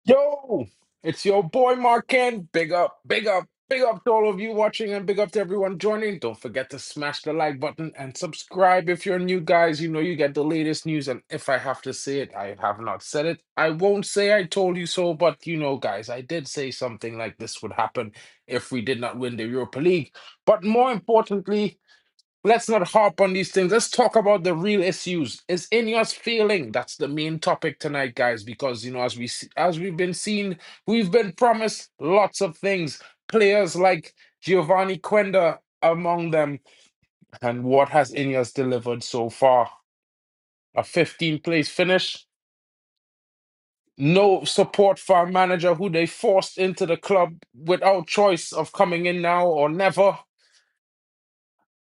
Yo, it's your boy Marken. Big up, big up, big up to all of you watching and big up to everyone joining. Don't forget to smash the like button and subscribe if you're new, guys. You know you get the latest news. And if I have to say it, I have not said it. I won't say I told you so, but guys, I did say something like this would happen if we did not win the Europa League. But more importantly, let's not harp on these things. Let's talk about the real issues. Is INEOS failing? That's the main topic tonight, guys. Because as we've been seeing, we've been promised lots of things. Players like Giovanni Quenda among them. And what has INEOS delivered so far? A 15th place finish. No support for a manager who they forced into the club without choice of coming in now or never.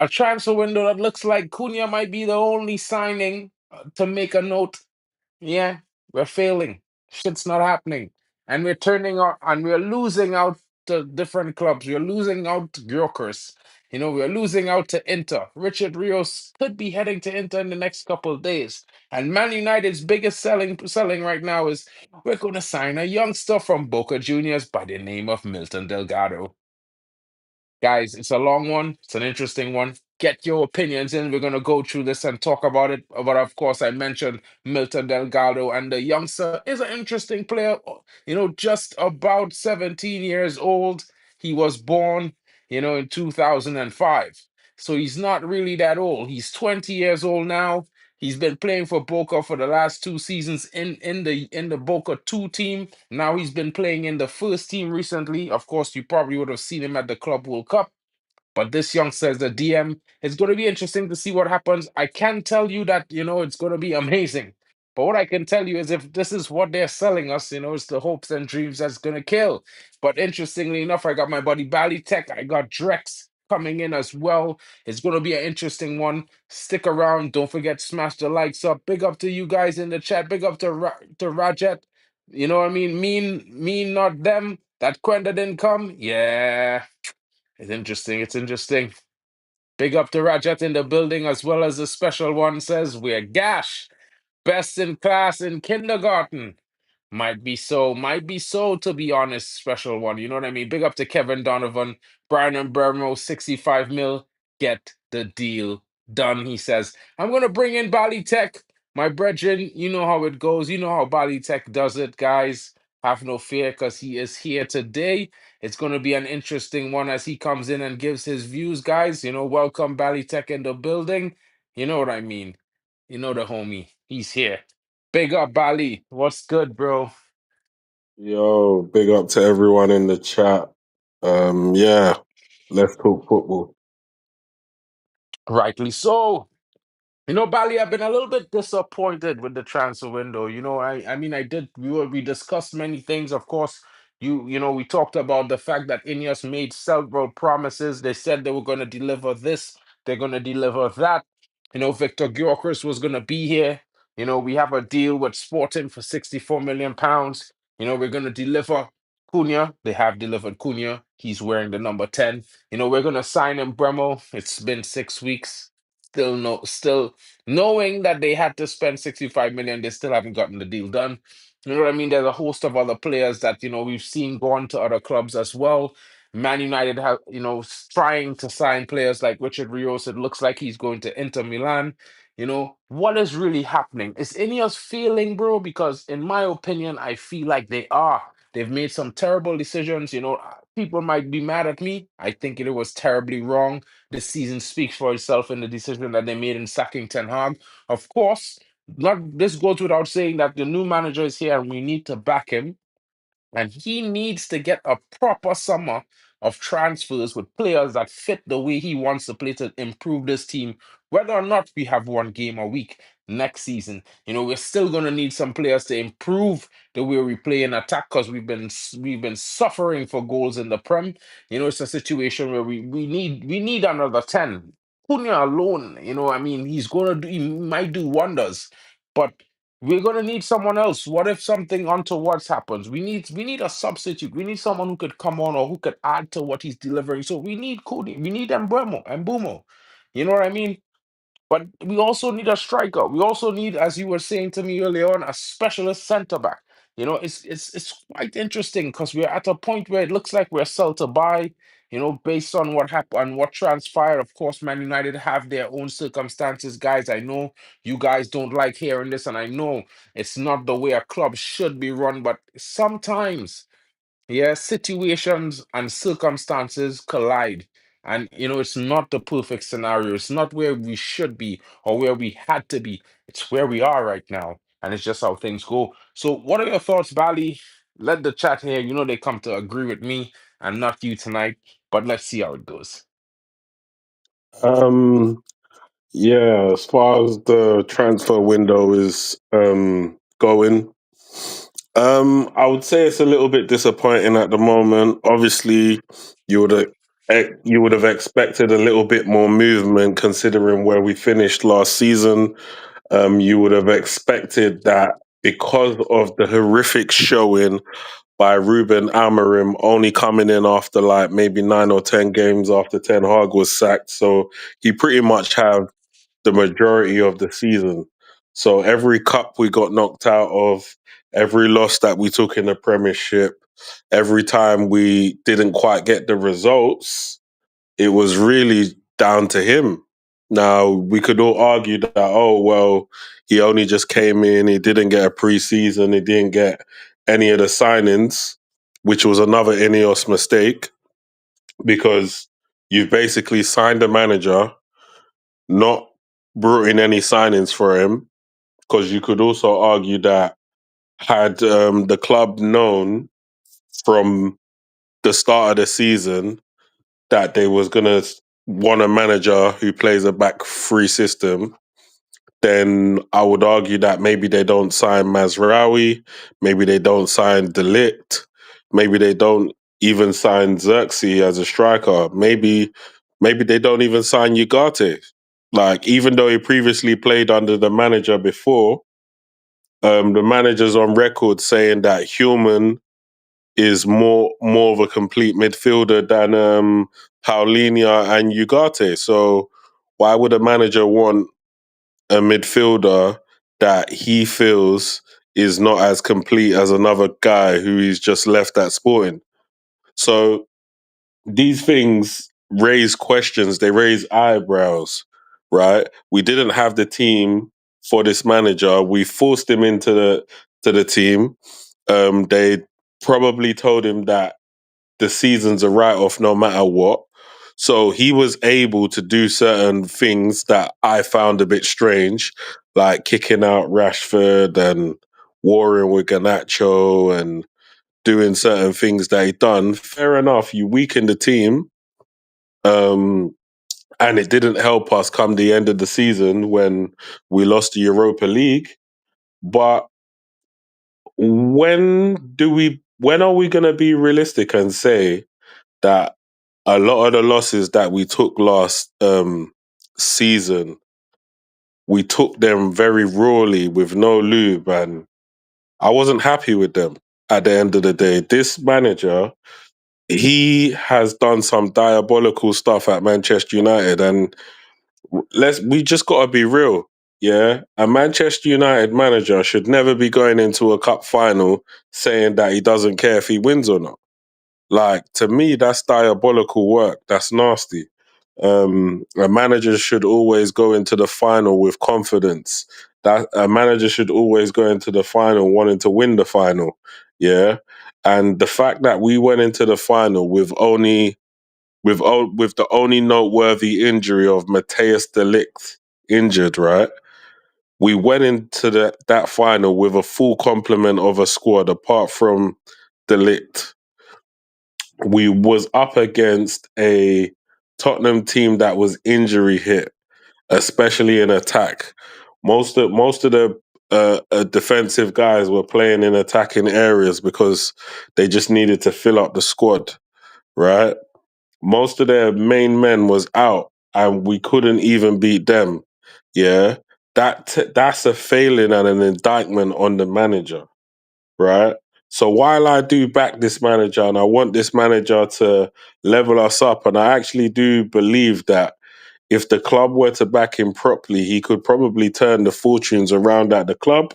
A transfer window that looks like Cunha might be the only signing to make a note. Yeah, we're failing. Shit's not happening. And we're turning out and we're losing out to different clubs. We're losing out to Gyokeres. We're losing out to Inter. Richard Rios could be heading to Inter in the next couple of days. And Man United's biggest selling right now is we're going to sign a youngster from Boca Juniors by the name of Milton Delgado. Guys, it's a long one. It's an interesting one. Get your opinions in. We're going to go through this and talk about it. But of course, I mentioned Milton Delgado, and the youngster is an interesting player. Just about 17 years old. He was born, in 2005. So he's not really that old. He's 20 years old now. He's been playing for Boca for the last two seasons in the Boca 2 team. Now he's been playing in the first team recently. Of course, you probably would have seen him at the Club World Cup. But this young says the DM. It's going to be interesting to see what happens. I can tell you that, it's going to be amazing. But what I can tell you is if this is what they're selling us, it's the hopes and dreams that's going to kill. But interestingly enough, I got my buddy Bally Tech. I got Drex coming in as well. It's going to be an interesting one. Stick around. Don't forget, smash the likes up. Big up to you guys in the chat. Big up to, to Rajet. You know what I mean? Mean, not them. That Quenda didn't come. Yeah. It's interesting. It's interesting. Big up to Rajat in the building, as well as the special one says, we're gash. Best in class in kindergarten. Might be so, to be honest, special one. You know what I mean? Big up to Kevin Donovan, Brian and Bermo, 65 mil. Get the deal done, he says. I'm going to bring in Bali Tech. My brethren, you know how it goes. You know how Bali Tech does it, guys. Have no fear because he is here today. It's going to be an interesting one as he comes in and gives his views, guys. Welcome Bali Tech in the building. You know what I mean. You know the homie. He's here. Big up, Bali. What's good, bro? Yo, big up to everyone in the chat. Yeah, let's talk football. Rightly so. Bali, I've been a little bit disappointed with the transfer window. I mean, we discussed many things. Of course, we talked about the fact that INEOS made several promises. They said they were going to deliver this, they're going to deliver that. Victor Gyokeres was going to be here. We have a deal with Sporting for 64 million pounds. We're going to deliver Cunha. They have delivered Cunha. He's wearing the number 10. We're going to sign him Bremo. It's been 6 weeks. Still knowing that they had to spend 65 million, they still haven't gotten the deal done. You know what I mean? There's a host of other players that we've seen go on to other clubs as well. Man United have trying to sign players like Richard Rios. It looks like he's going to Inter Milan. What is really happening? Is Ineos failing, bro? Because in my opinion, I feel like they are. They've made some terrible decisions. People might be mad at me. I think it was terribly wrong. This season speaks for itself in the decision that they made in sacking Ten Hag. Of course, not this goes without saying that the new manager is here and we need to back him. And he needs to get a proper summer of transfers with players that fit the way he wants to play to improve this team, whether or not we have one game a week next season. We're still going to need some players to improve the way we play in attack because we've been suffering for goals in the Prem. It's a situation where we need another 10. Cunha alone, I mean, he might do wonders, but we're gonna need someone else. What if something untoward happens? We need a substitute. We need someone who could come on or who could add to what he's delivering. So we need Cody. We need Mbumo. You know what I mean? But we also need a striker. We also need, as you were saying to me earlier on, a specialist centre back. It's quite interesting because we're at a point where it looks like we're sell to buy. Based on what happened and what transpired. Of course, Man United have their own circumstances, guys. I know you guys don't like hearing this, and I know it's not the way a club should be run, but sometimes, yeah, situations and circumstances collide. And it's not the perfect scenario. It's not where we should be or where we had to be. It's where we are right now. And it's just how things go. So what are your thoughts, Bali? Let the chat here, they come to agree with me and not you tonight. But let's see how it goes. Um, yeah, as far as the transfer window is going, I would say it's a little bit disappointing at the moment. Obviously, you would have you would have expected a little bit more movement considering where we finished last season. You would have expected that because of the horrific showing by Ruben Amorim, only coming in after like maybe 9 or 10 games after Ten Hag was sacked. So he pretty much have the majority of the season. So every cup we got knocked out of, every loss that we took in the Premiership, every time we didn't quite get the results, it was really down to him. Now, we could all argue that, oh, well, he only just came in, he didn't get a preseason, he didn't get any of the signings, which was another INEOS mistake because you've basically signed a manager, not brought in any signings for him, because you could also argue that had the club known from the start of the season that they was gonna want a manager who plays a back three system, then I would argue that maybe they don't sign Mazraoui, maybe they don't sign Delict, maybe they don't even sign Xerxes as a striker. Maybe they don't even sign Ugarte. Like, even though he previously played under the manager before, the manager's on record saying that Hillman is more of a complete midfielder than Paulinho and Ugarte. So why would a manager want a midfielder that he feels is not as complete as another guy who he's just left at Sporting? So these things raise questions, they raise eyebrows, right? We didn't have the team for this manager. We forced him into the team. They probably told him that the season's a write off no matter what. So he was able to do certain things that I found a bit strange, like kicking out Rashford and warring with Garnacho and doing certain things that he done. Fair enough, you weakened the team, um, and it didn't help us come the end of the season when we lost the Europa League. But when are we gonna be realistic and say that a lot of the losses that we took last season, we took them very rawly with no lube, and I wasn't happy with them at the end of the day. This manager, he has done some diabolical stuff at Manchester United, and we just got to be real. Yeah, a Manchester United manager should never be going into a cup final saying that he doesn't care if he wins or not. Like, to me, that's diabolical work. That's nasty. A manager should always go into the final with confidence. That a manager should always go into the final wanting to win the final. Yeah, and the fact that we went into the final with the only noteworthy injury of Mateus Delict injured, right? We went into that final with a full complement of a squad apart from Delict. We was up against a Tottenham team that was injury hit, especially in attack. Most of the defensive guys were playing in attacking areas because they just needed to fill up the squad, right? Most of their main men was out, and we couldn't even beat them. Yeah, that's a failing and an indictment on the manager, right? So while I do back this manager and I want this manager to level us up, and I actually do believe that if the club were to back him properly, he could probably turn the fortunes around at the club.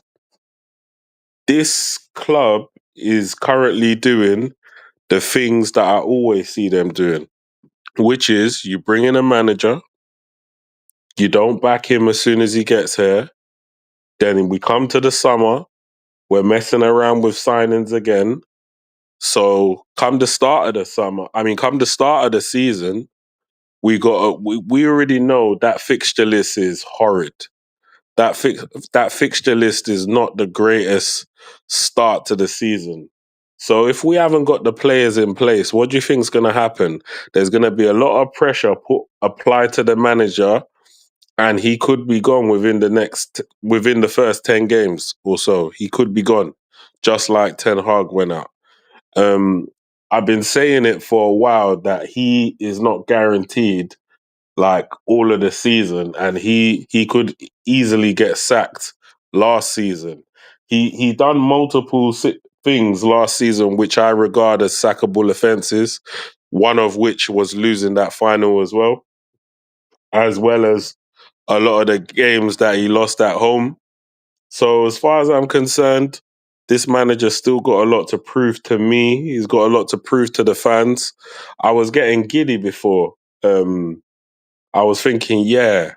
this club is currently doing the things that I always see them doing, which is you bring in a manager, you don't back him as soon as he gets here, then we come to the summer, we're messing around with signings again. So come the start of the summer, come the start of the season, we already know that fixture list is horrid. That that fixture list is not the greatest start to the season. So if we haven't got the players in place, what do you think is going to happen? There's going to be a lot of pressure applied to the manager, and he could be gone within the first 10 games or so. He could be gone, just like Ten Hag went out. Um, I've been saying it for a while that he is not guaranteed like all of the season, and he could easily get sacked last season. He done multiple things last season which I regard as sackable offences. One of which was losing that final as well as a lot of the games that he lost at home. So as far as I'm concerned, this manager still got a lot to prove to me. He's got a lot to prove to the fans. I was getting giddy before. I was thinking, yeah,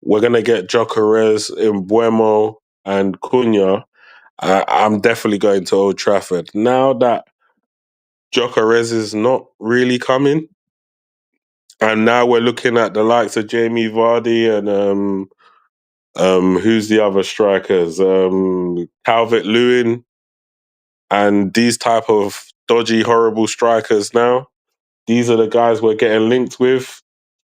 we're gonna get Gyokeres, Mbuemo, and Cunha. I'm definitely going to Old Trafford. Now that Gyokeres is not really coming, and now we're looking at the likes of Jamie Vardy and who's the other strikers? Calvert Lewin and these type of dodgy, horrible strikers now. These are the guys we're getting linked with.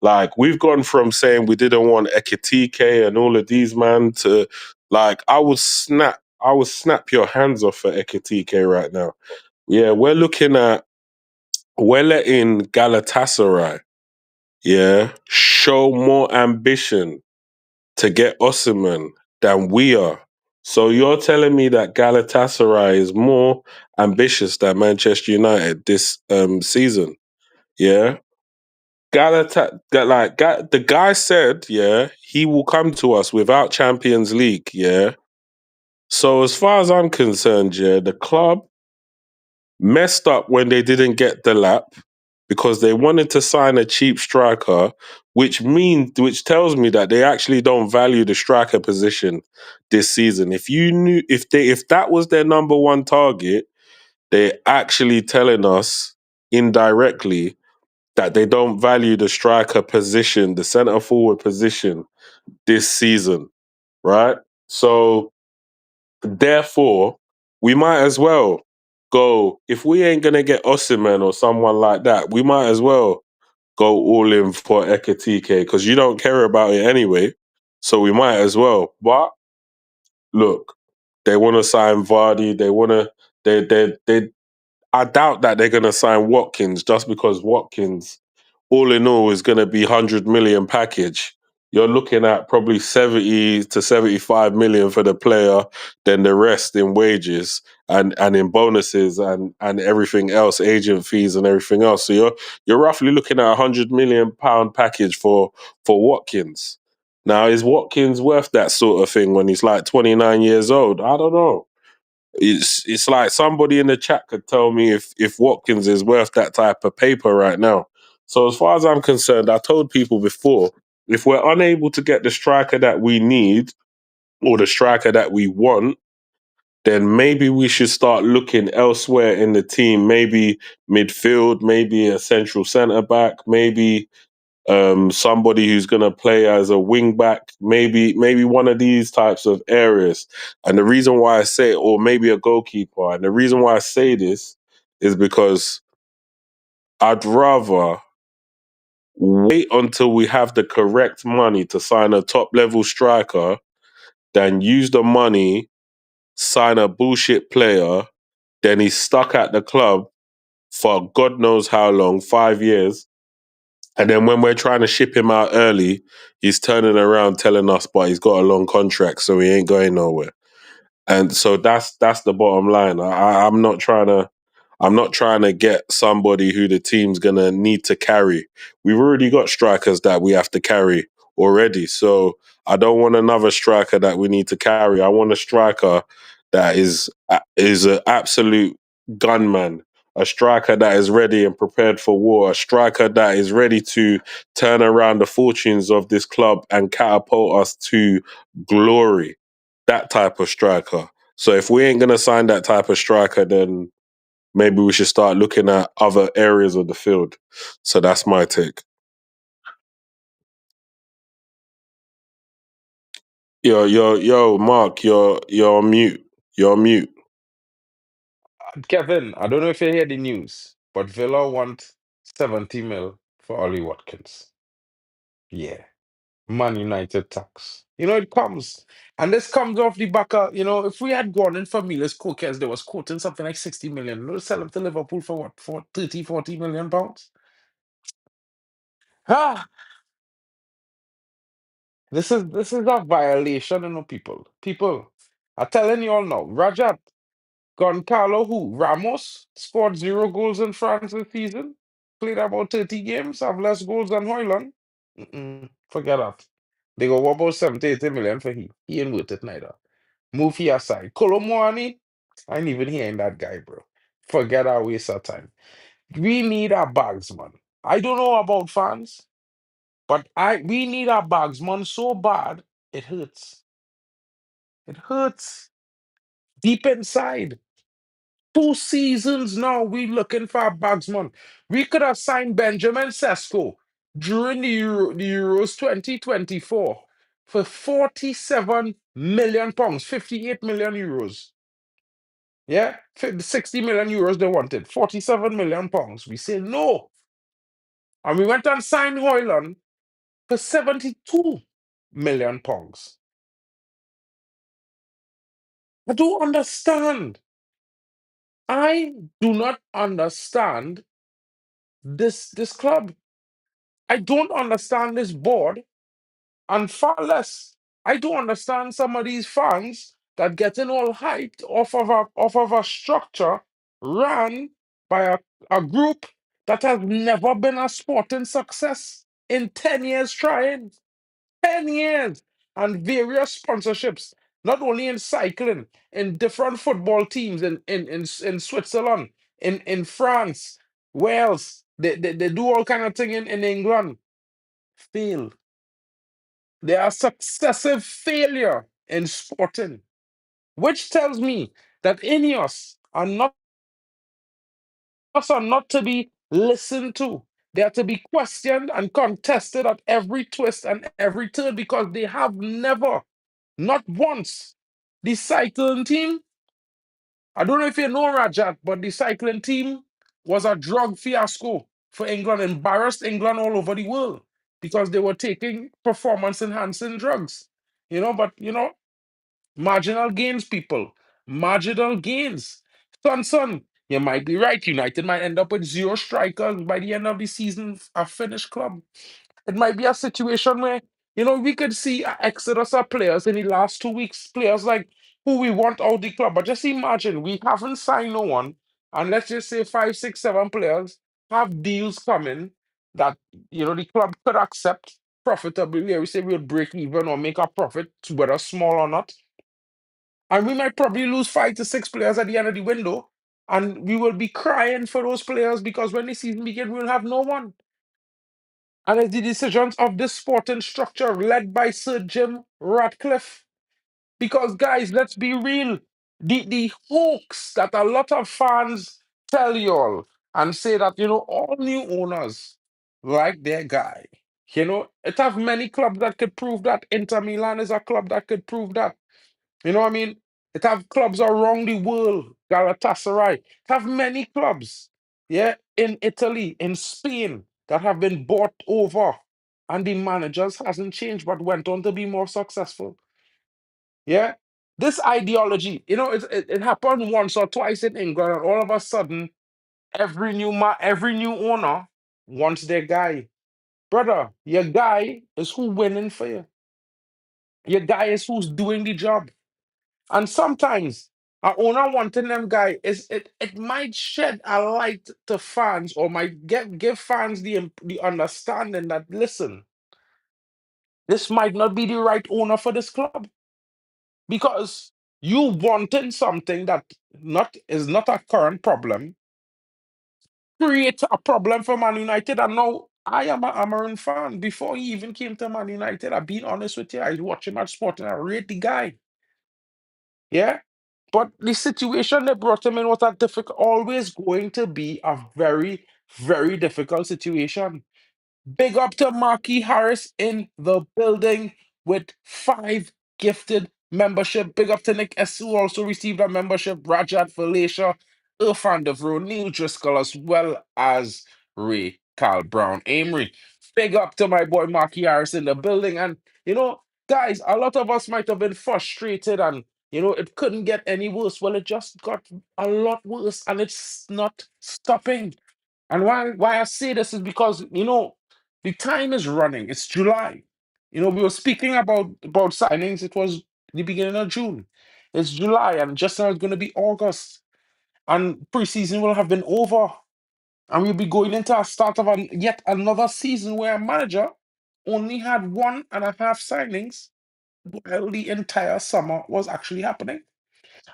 Like, we've gone from saying we didn't want Ekitike and all of these man to like I would snap your hands off for Ekitike right now. Yeah, we're letting Galatasaray, show more ambition to get Osimhen than we are. So you're telling me that Galatasaray is more ambitious than Manchester United this season? Yeah, the guy said, he will come to us without Champions League. Yeah. So as far as I'm concerned, the club messed up when they didn't get the lap because they wanted to sign a cheap striker, which tells me that they actually don't value the striker position this season. If that was their number one target, they're actually telling us indirectly that they don't value the striker position, the centre forward position this season, right? So therefore, we might as well go, if we ain't gonna get Osimhen or someone like that, we might as well go all in for Ekitike because you don't care about it anyway. So we might as well. But look, they want to sign Vardy. They want to. They. I doubt that they're going to sign Watkins just because Watkins, all in all, is going to be 100 million package. You're looking at probably 70 to 75 million for the player, then the rest in wages and in bonuses and everything else, agent fees and everything else. So you're roughly looking at £100 million package for Watkins. Now, is Watkins worth that sort of thing when he's like 29 years old? I don't know. It's like somebody in the chat could tell me if Watkins is worth that type of paper right now. So as far as I'm concerned, I told people before, if we're unable to get the striker that we need or the striker that we want, then maybe we should start looking elsewhere in the team. Maybe midfield, maybe a central centre back, maybe somebody who's going to play as a wing back, maybe one of these types of areas. And the reason why I say, or maybe a goalkeeper, and the reason why I say this is because I'd rather wait until we have the correct money to sign a top level striker than use the money, sign a bullshit player, then he's stuck at the club for God knows how long, 5 years. And then when we're trying to ship him out early, he's turning around telling us, but he's got a long contract, so he ain't going nowhere. And so that's the bottom line. I'm not trying to get somebody who the team's gonna need to carry. We've already got strikers that we have to carry already. So I don't want another striker that we need to carry. I want a striker that is an absolute gunman, a striker that is ready and prepared for war, a striker that is ready to turn around the fortunes of this club and catapult us to glory. That type of striker. So if we ain't gonna sign that type of striker, then maybe we should start looking at other areas of the field. So that's my take. Yo, Mark, you're on mute. You're on mute. Kevin, I don't know if you hear the news, but Villa want 70 mil for Ollie Watkins. Yeah. Man United tax. It comes. And this comes off the back of, if we had gone in for Milas Coquez, they was quoting something like 60 million. They'll sell him to Liverpool for what? For 30, 40 million pounds? Ah, this is a violation, people. People, I'm telling you all now, Rajat, Goncalo, who? Ramos scored 0 goals in France this season. Played about 30 games, have less goals than Hoyland. Forget that. They go what about 70, 80 million for he. He ain't worth it neither. Move here aside. Colomwani, I ain't even hearing that guy, bro. Forget our waste of time. We need our bags, man. I don't know about fans, but we need our bags, man, so bad it hurts. It hurts deep inside. 2 seasons now, we looking for a bagsman. We could have signed Benjamin Sesko during the Euros 2024 for 47 million pounds, 58 million euros. Yeah, 60 million euros they wanted, 47 million pounds. We say no. And we went and signed Hoyland for 72 million pounds. I don't understand. I do not understand this club. I don't understand this board, and far less, I don't understand some of these fans that getting all hyped off of a structure run by a group that has never been a sporting success in 10 years trying. 10 years and various sponsorships, not only in cycling, in different football teams in Switzerland, in France, Wales. They do all kind of thing in England. Fail. They are successive failure in sporting, which tells me that INEOS are not to be listened to. They are to be questioned and contested at every twist and every turn because they have never, not once, the cycling team. I don't know if you know Rajat, but the cycling team was a drug fiasco for England, embarrassed England all over the world because they were taking performance enhancing drugs. But marginal gains, people. Marginal gains. Son, you might be right. United might end up with 0 strikers by the end of the season, a finished club. It might be a situation where, we could see an exodus of players in the last 2 weeks, players like who we want out the club. But just imagine, we haven't signed no one, and let's just say 5, 6, 7 players have deals coming that, the club could accept profitably. Where we say we'll break even or make a profit, whether small or not. And we might probably lose 5 to 6 players at the end of the window. And we will be crying for those players because when the season begins, we'll have no one. And it's the decisions of this sporting structure led by Sir Jim Ratcliffe. Because, guys, let's be real. The hoax that a lot of fans tell y'all and say that, all new owners like their guy. It have many clubs that could prove that. Inter Milan is a club that could prove that. You know what I mean? It have clubs around the world, Galatasaray. It have many clubs, yeah, in Italy, in Spain, that have been bought over, and the managers hasn't changed, but went on to be more successful. Yeah, this ideology, it happened once or twice in England, and all of a sudden, every new owner wants their guy. Brother, your guy is who winning for you. Your guy is who's doing the job. And sometimes our owner wanting them guy it might shed a light to fans or might give fans the understanding that listen, this might not be the right owner for this club. Because You wanting something that not is not a current problem, create a problem for Man United. And now I am a Amarin fan. Before he even came to Man United, I've been honest with you. I watch him at sport and I rate the guy. Yeah. But the situation that brought him in was a difficult, always going to be a very, very difficult situation. Big up to Marquis Harris in the building with 5 gifted membership. Big up to Nick S, who also received a membership. Rajat Felicia, Irfan Devro, Neil Driscoll, as well as Ray Carl Brown Amory. Big up to my boy Marquis Harris in the building. And, guys, a lot of us might have been frustrated and, it couldn't get any worse. Well, it just got a lot worse and it's not stopping. And why I say this is because the time is running. It's July. We were speaking about signings. It was the beginning of June. It's July, and just now it's going to be August, and preseason will have been over, and we'll be going into a start of yet another season where a manager only had 1.5 signings while the entire summer was actually happening.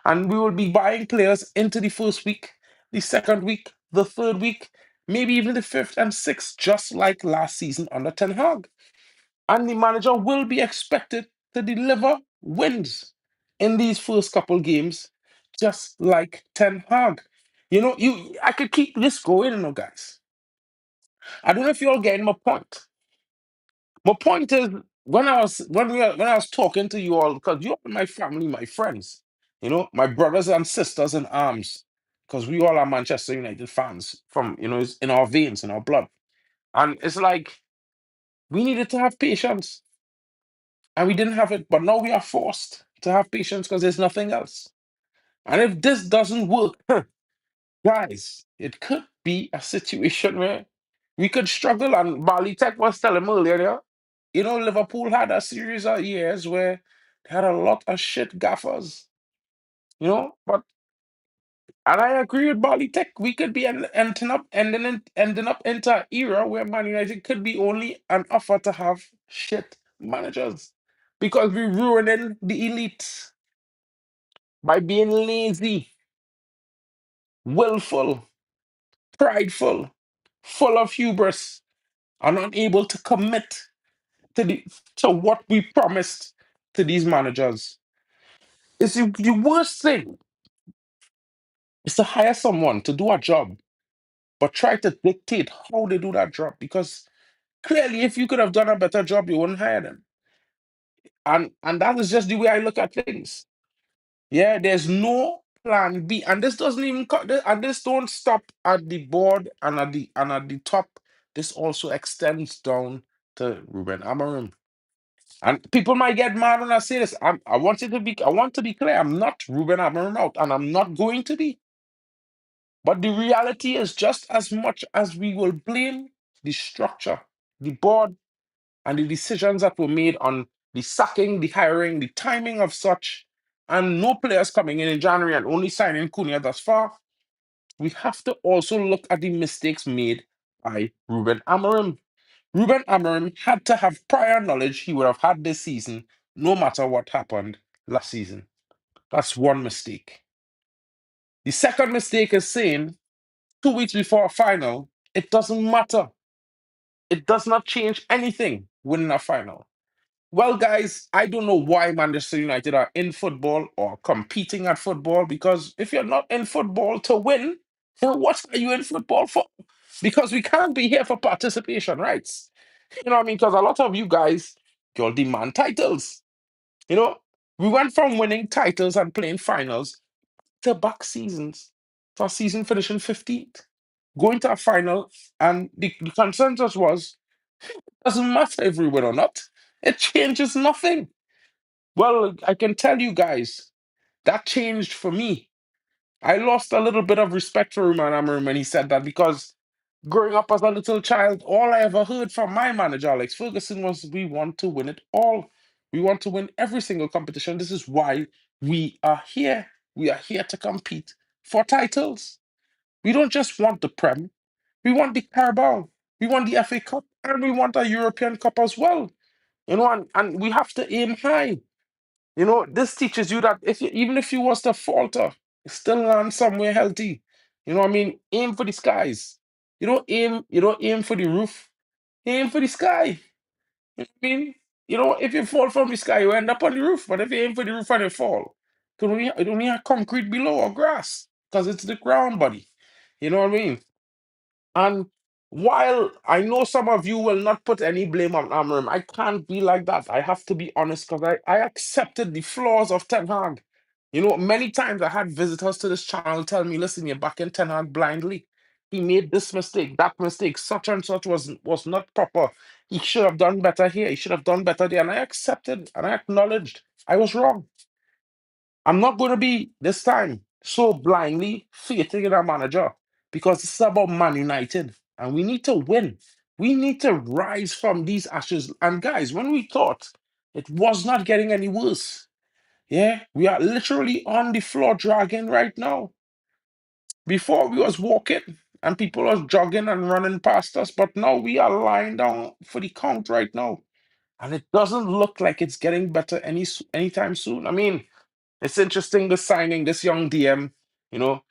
And we will be buying players into the first week, the second week, the third week, maybe even the fifth and sixth, just like last season under Ten Hag. And the manager will be expected to deliver wins in these first couple games, just like Ten Hag. I could keep this going, guys. I don't know if you're all getting my point. My point is when I was talking to you all, because you're my family, my friends, my brothers and sisters in arms, because we all are Manchester United fans from it's in our veins, in our blood. And it's like we needed to have patience and we didn't have it, but now we are forced to have patience because there's nothing else. And if this doesn't work, guys, it could be a situation where we could struggle. And Bali Tech was telling me earlier, yeah, Liverpool had a series of years where they had a lot of shit gaffers, but and I agree with Bali Tech. We could be ending up into an era where Man United could be only an offer to have shit managers because we're ruining the elite by being lazy, willful, prideful, full of hubris, and unable to commit to to what we promised to these managers. It's the worst thing is to hire someone to do a job, but try to dictate how they do that job. Because clearly, if you could have done a better job, you wouldn't hire them. And that is just the way I look at things. Yeah, there's no plan B, and this doesn't even and this don't stop at the board and at the top. This also extends down to Ruben Amorim. And people might get mad when I say this. I want to be clear. I'm not Ruben Amorim out, and I'm not going to be. But the reality is, just as much as we will blame the structure, the board, and the decisions that were made on the sacking, the hiring, the timing of such, and no players coming in January and only signing Cunha thus far, we have to also look at the mistakes made by Ruben Amorim. Ruben Amorim had to have prior knowledge he would have had this season, no matter what happened last season. That's one mistake. The second mistake is saying 2 weeks before a final, it doesn't matter. It does not change anything winning a final. Well, guys, I don't know why Manchester United are in football or competing at football because if you're not in football to win, then what are you in football for? Because we can't be here for participation rights. You know what I mean? Because a lot of you guys, you'll demand titles. You know, we went from winning titles and playing finals to back seasons. To a season finishing 15th, going to a final, and the consensus was doesn't matter if we win or not. It changes nothing. Well, I can tell you guys, that changed for me. I lost a little bit of respect for Ruman Amorim when he said that because growing up as a little child, all I ever heard from my manager, Alex Ferguson, was we want to win it all. We want to win every single competition. This is why we are here. We are here to compete for titles. We don't just want the Prem. We want the Carabao. We want the FA Cup. And we want a European Cup as well. And we have to aim high. This teaches you that even if you was to falter, you still land somewhere healthy. You know what I mean? Aim for the skies. You don't aim for the roof. Aim for the sky. You know what I mean? If you fall from the sky, you end up on the roof. But if you aim for the roof and you fall, you don't need concrete below or grass because it's the ground, buddy. You know what I mean? And while I know some of you will not put any blame on Amarim, I can't be like that. I have to be honest because I accepted the flaws of Ten Hag. Many times I had visitors to this channel tell me, listen, you're backing Ten Hag blindly. He made this mistake, that mistake, such and such was not proper. He should have done better here. He should have done better there. And I accepted and I acknowledged I was wrong. I'm not going to be this time so blindly faithing in our manager because it's about Man United and we need to win. We need to rise from these ashes. And guys, when we thought it was not getting any worse, yeah, we are literally on the floor dragging right now. Before we was walking and people was jogging and running past us, but now we are lying down for the count right now. And it doesn't look like it's getting better anytime soon. I mean, it's interesting the signing this young DM, you know,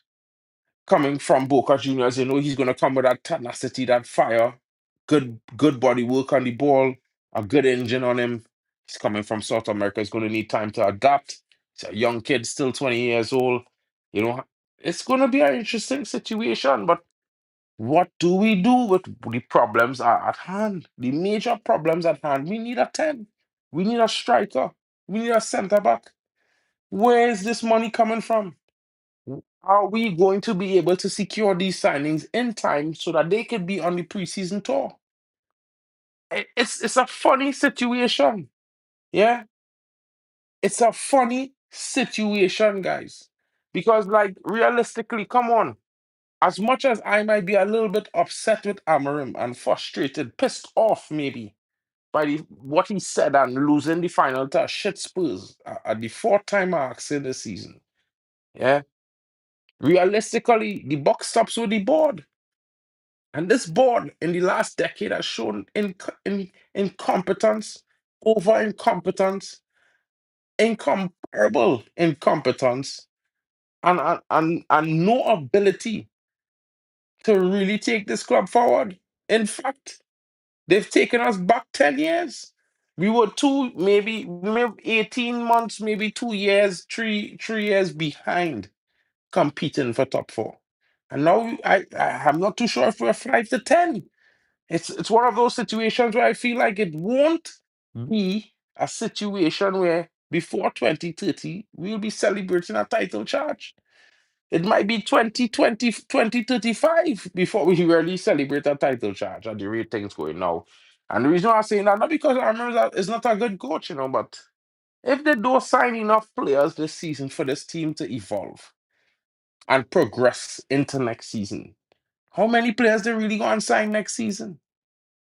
coming from Boca Juniors. He's gonna come with that tenacity, that fire, good body work on the ball, a good engine on him. He's coming from South America. He's gonna need time to adapt. He's a young kid, still 20 years old. You know, it's gonna be an interesting situation, but what do we do with the problems are at hand? The major problems at hand. We need a 10. We need a striker. We need a centre back. Where is this money coming from? Are we going to be able to secure these signings in time so that they could be on the preseason tour? It's a funny situation. Yeah, it's a funny situation, guys. Because, like, realistically, come on. As much as I might be a little bit upset with Amarim and frustrated, pissed off maybe by what he said and losing the final to a shit Spurs at the fourth time marks in the season. Yeah. Realistically, the buck stops with the board. And this board in the last decade has shown incompetence, over incompetence, incomparable incompetence, and no ability to really take this club forward. In fact, they've taken us back 10 years. We were maybe 18 months, maybe 2 years, three years behind competing for top four. And now I'm not too sure if we're 5 to 10. It's one of those situations where I feel like it won't be a situation where before 2030 we'll be celebrating a title charge. It might be 2035 before we really celebrate a title charge at the rate things going now. And the reason why I'm saying that, not because I remember that is not a good coach, but if they don't sign enough players this season for this team to evolve and progress into next season, how many players they really going to sign next season?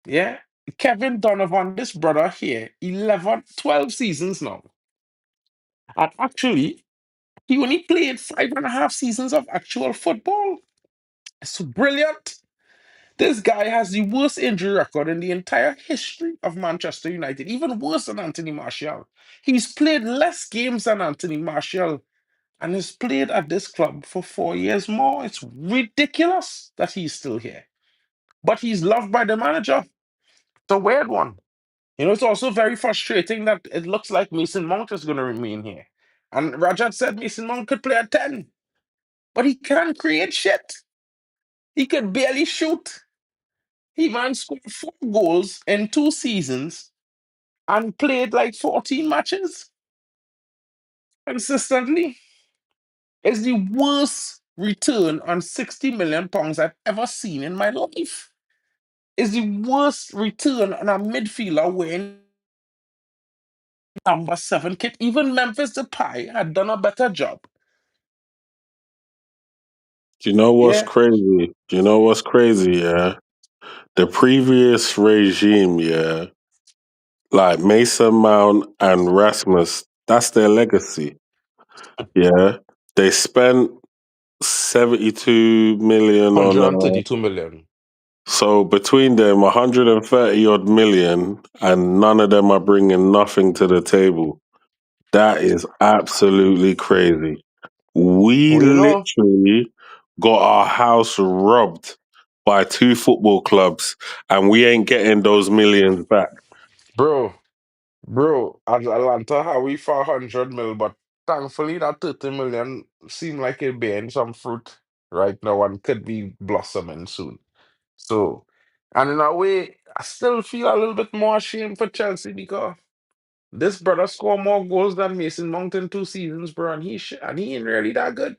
Yeah. Kevin Donovan, this brother here, 11, 12 seasons now. And actually, he only played 5.5 seasons of actual football. It's brilliant. This guy has the worst injury record in the entire history of Manchester United, even worse than Anthony Martial. He's played less games than Anthony Martial and has played at this club for 4 years more. It's ridiculous that he's still here. But he's loved by the manager. It's a weird one. It's also very frustrating that it looks like Mason Mount is going to remain here. And Rajat said Mason Mount could play at 10, but he can't create shit. He could barely shoot. He man scored 4 goals in 2 seasons and played like 14 matches consistently. It's the worst return on £60 million I've ever seen in my life. It's the worst return on a midfielder wearing number 7 kit. Even Memphis Depay had done a better job. Do you know what's Yeah. crazy? Do you know what's crazy? Yeah, the previous regime, yeah, like Mason Mount and Rasmus, that's their legacy. Yeah, they spent 72 million on 132 million. so between them 130 odd million, and none of them are bringing nothing to the table. That is absolutely crazy. We Well, you know, literally got our house robbed by two football clubs, and we ain't getting those millions back. bro, bro, Atlanta how we 400 mil, but thankfully that 30 million seem like it bearing some fruit right now and could be blossoming soon. So, and in a way, I still feel a little bit more ashamed for Chelsea because this brother scored more goals than Mason Mount in 2 seasons, bro, and and he ain't really that good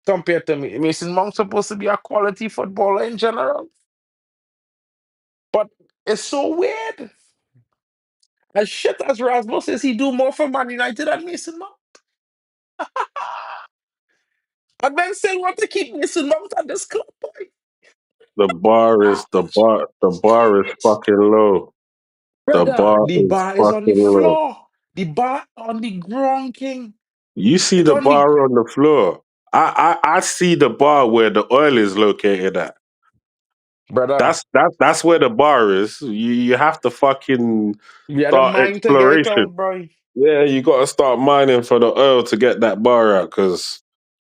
compared to me. Mason Mount supposed to be a quality footballer in general, but it's so weird. As shit as Rasmus says, he do more for Man United than Mason Mount. And then still want to keep Mason Mount at this club, boy. The bar is fucking low. The Brother, bar the is bar is on the fucking low. floor. The bar on the ground, king. You see It's the on the bar on the floor. I see the bar where the oil is located at. brother. That's where the bar is. You have to fucking We had a start mind to get it exploration. out, bro. Yeah, you got to start mining for the oil to get that bar out. Because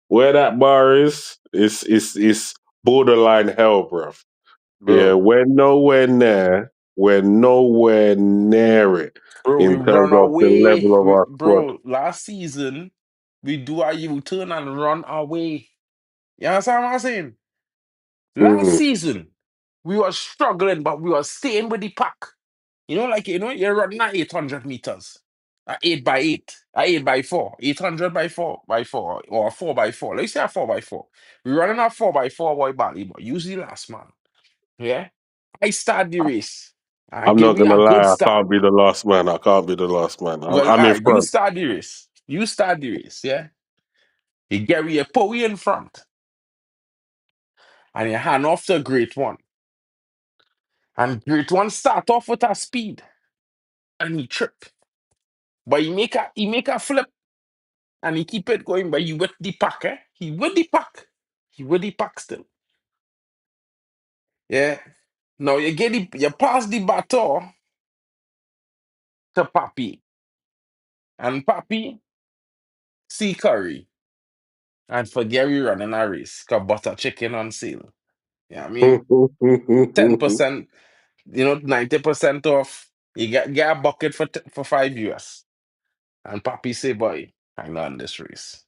where that bar is borderline hell, bruv. Yeah, Bro. we're nowhere near. We're nowhere near it Bro, we in terms run of the away. level of our squad. Bro, last season, we do our U-turn and run away. You understand what I'm saying? Last Mm. season, we were struggling, but we were staying with the pack. You're running at 800 meters. At 8 by 8. At 8 by 4. 800 by 4 by 4. Or a 4 by 4. Let's say a 4 by 4. We're running a 4 by 4 boy badly, but usually last man. Yeah? I start the race. I I'm give not me gonna a good lie, I start. can't be the last man. I can't be the last man. Well, I'm all in right, you front. start the race. You start the race, yeah? You get your Poey in front. And you hand off to Great One. And Great One start off with a speed. And he trip. But he make a flip and he keep it going, but he with the pack, eh? He with the pack. He with the pack still. Yeah. Now you pass the baton to Papi. And Papi see Curry. And for Gary running a race. Cause butter chicken on sale. Yeah, I mean, 10%, 90% off. You get a bucket for $5. And Papi say, boy, I know on this race.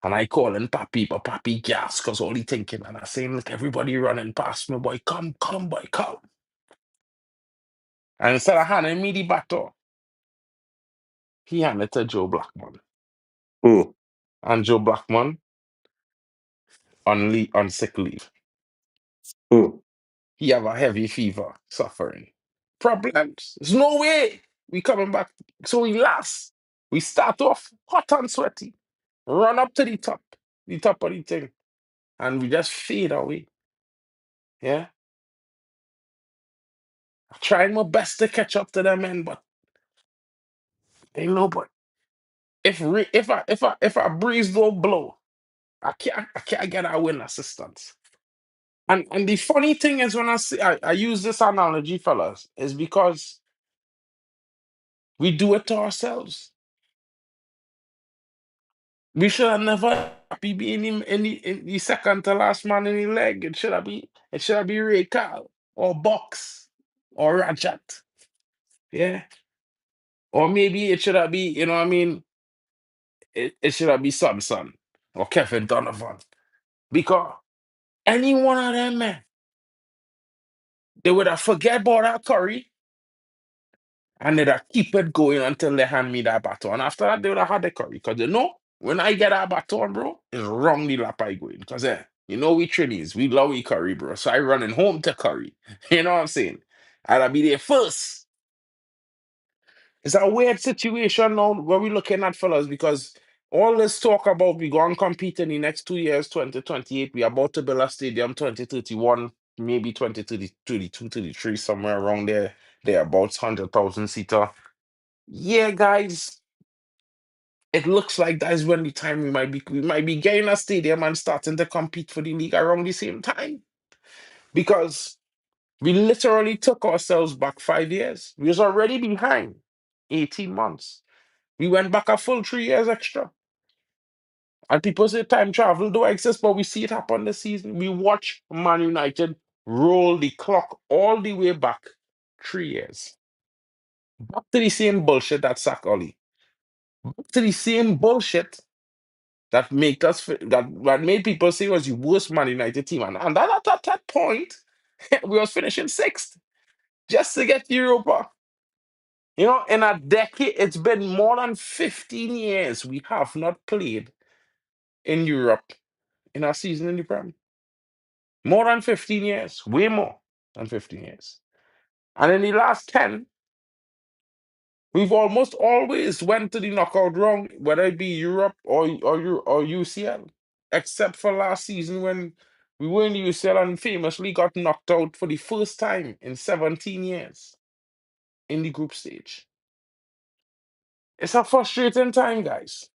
And I calling Papi, but Papi gas, because all he thinking, and I saying, look, everybody running past me, boy, come, boy, come. And instead of handing me the baton, he handed it to Joe Blackman. And Joe Blackman on sick leave. He have a heavy fever, suffering. Problems. There's no way we coming back. So we last. We start off hot and sweaty. Run up to the top of the thing. And we just fade away. Yeah. Trying my best to catch up to them men, but ain't nobody. If a breeze don't blow, I can't get a win assistance. And the funny thing is when I use this analogy, fellas, is because we do it to ourselves. We should have never be being in the second to last man in the leg. It should have be Ray Carl or Box or Rajat. Yeah. Or maybe it should have be, you know what I mean? It should have be Samson or Kevin Donovan. Because any one of them, man, they would have forget about that curry and they'd have keep it going until they hand me that baton. After that, they would have had the curry. Because they know when I get that baton, bro, it's wrong the lap I going. Because we Trinis, we love we curry, bro. So I running home to curry. You know what I'm saying? I'll be there first. It's a weird situation now where we're looking at fellas because all this talk about we going to compete in the next 2 years, 2028, we about to build a stadium 2031, maybe 2032, 33, somewhere around there. They're about 100,000 seater. Yeah, guys, it looks like that is when the time we might be getting a stadium and starting to compete for the league around the same time. Because we literally took ourselves back 5 years. We was already behind 18 months. We went back a full 3 years extra. And people say time travel don't exist, but we see it happen this season. We watch Man United roll the clock all the way back 3 years. Back to the same bullshit that sack Ollie. Back to the same bullshit that that made people say was the worst Man United team. And that at that point, we was finishing sixth just to get Europa. In a decade, it's been more than 15 years we have not played in Europe in our season in the Prem. More than 15 years, way more than 15 years. And in the last 10, we've almost always went to the knockout round, whether it be Europe or UCL, except for last season when we were in the UCL and famously got knocked out for the first time in 17 years in the group stage. It's a frustrating time, guys.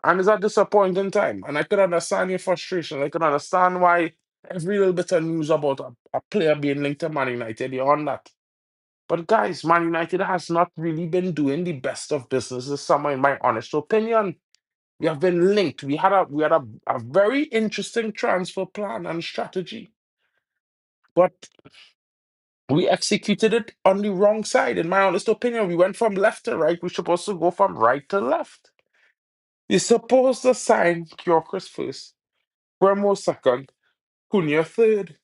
And it's a disappointing time. And I could understand your frustration. I could understand why every little bit of news about a player being linked to Man United, you're on that. But guys, Man United has not really been doing the best of business this summer, in my honest opinion. We have been linked. We had a very interesting transfer plan and strategy, but we executed it on the wrong side. In my honest opinion, we went from left to right. We're supposed to go from right to left. You're supposed to sign Gyokeres first, Remo second, Cunha third.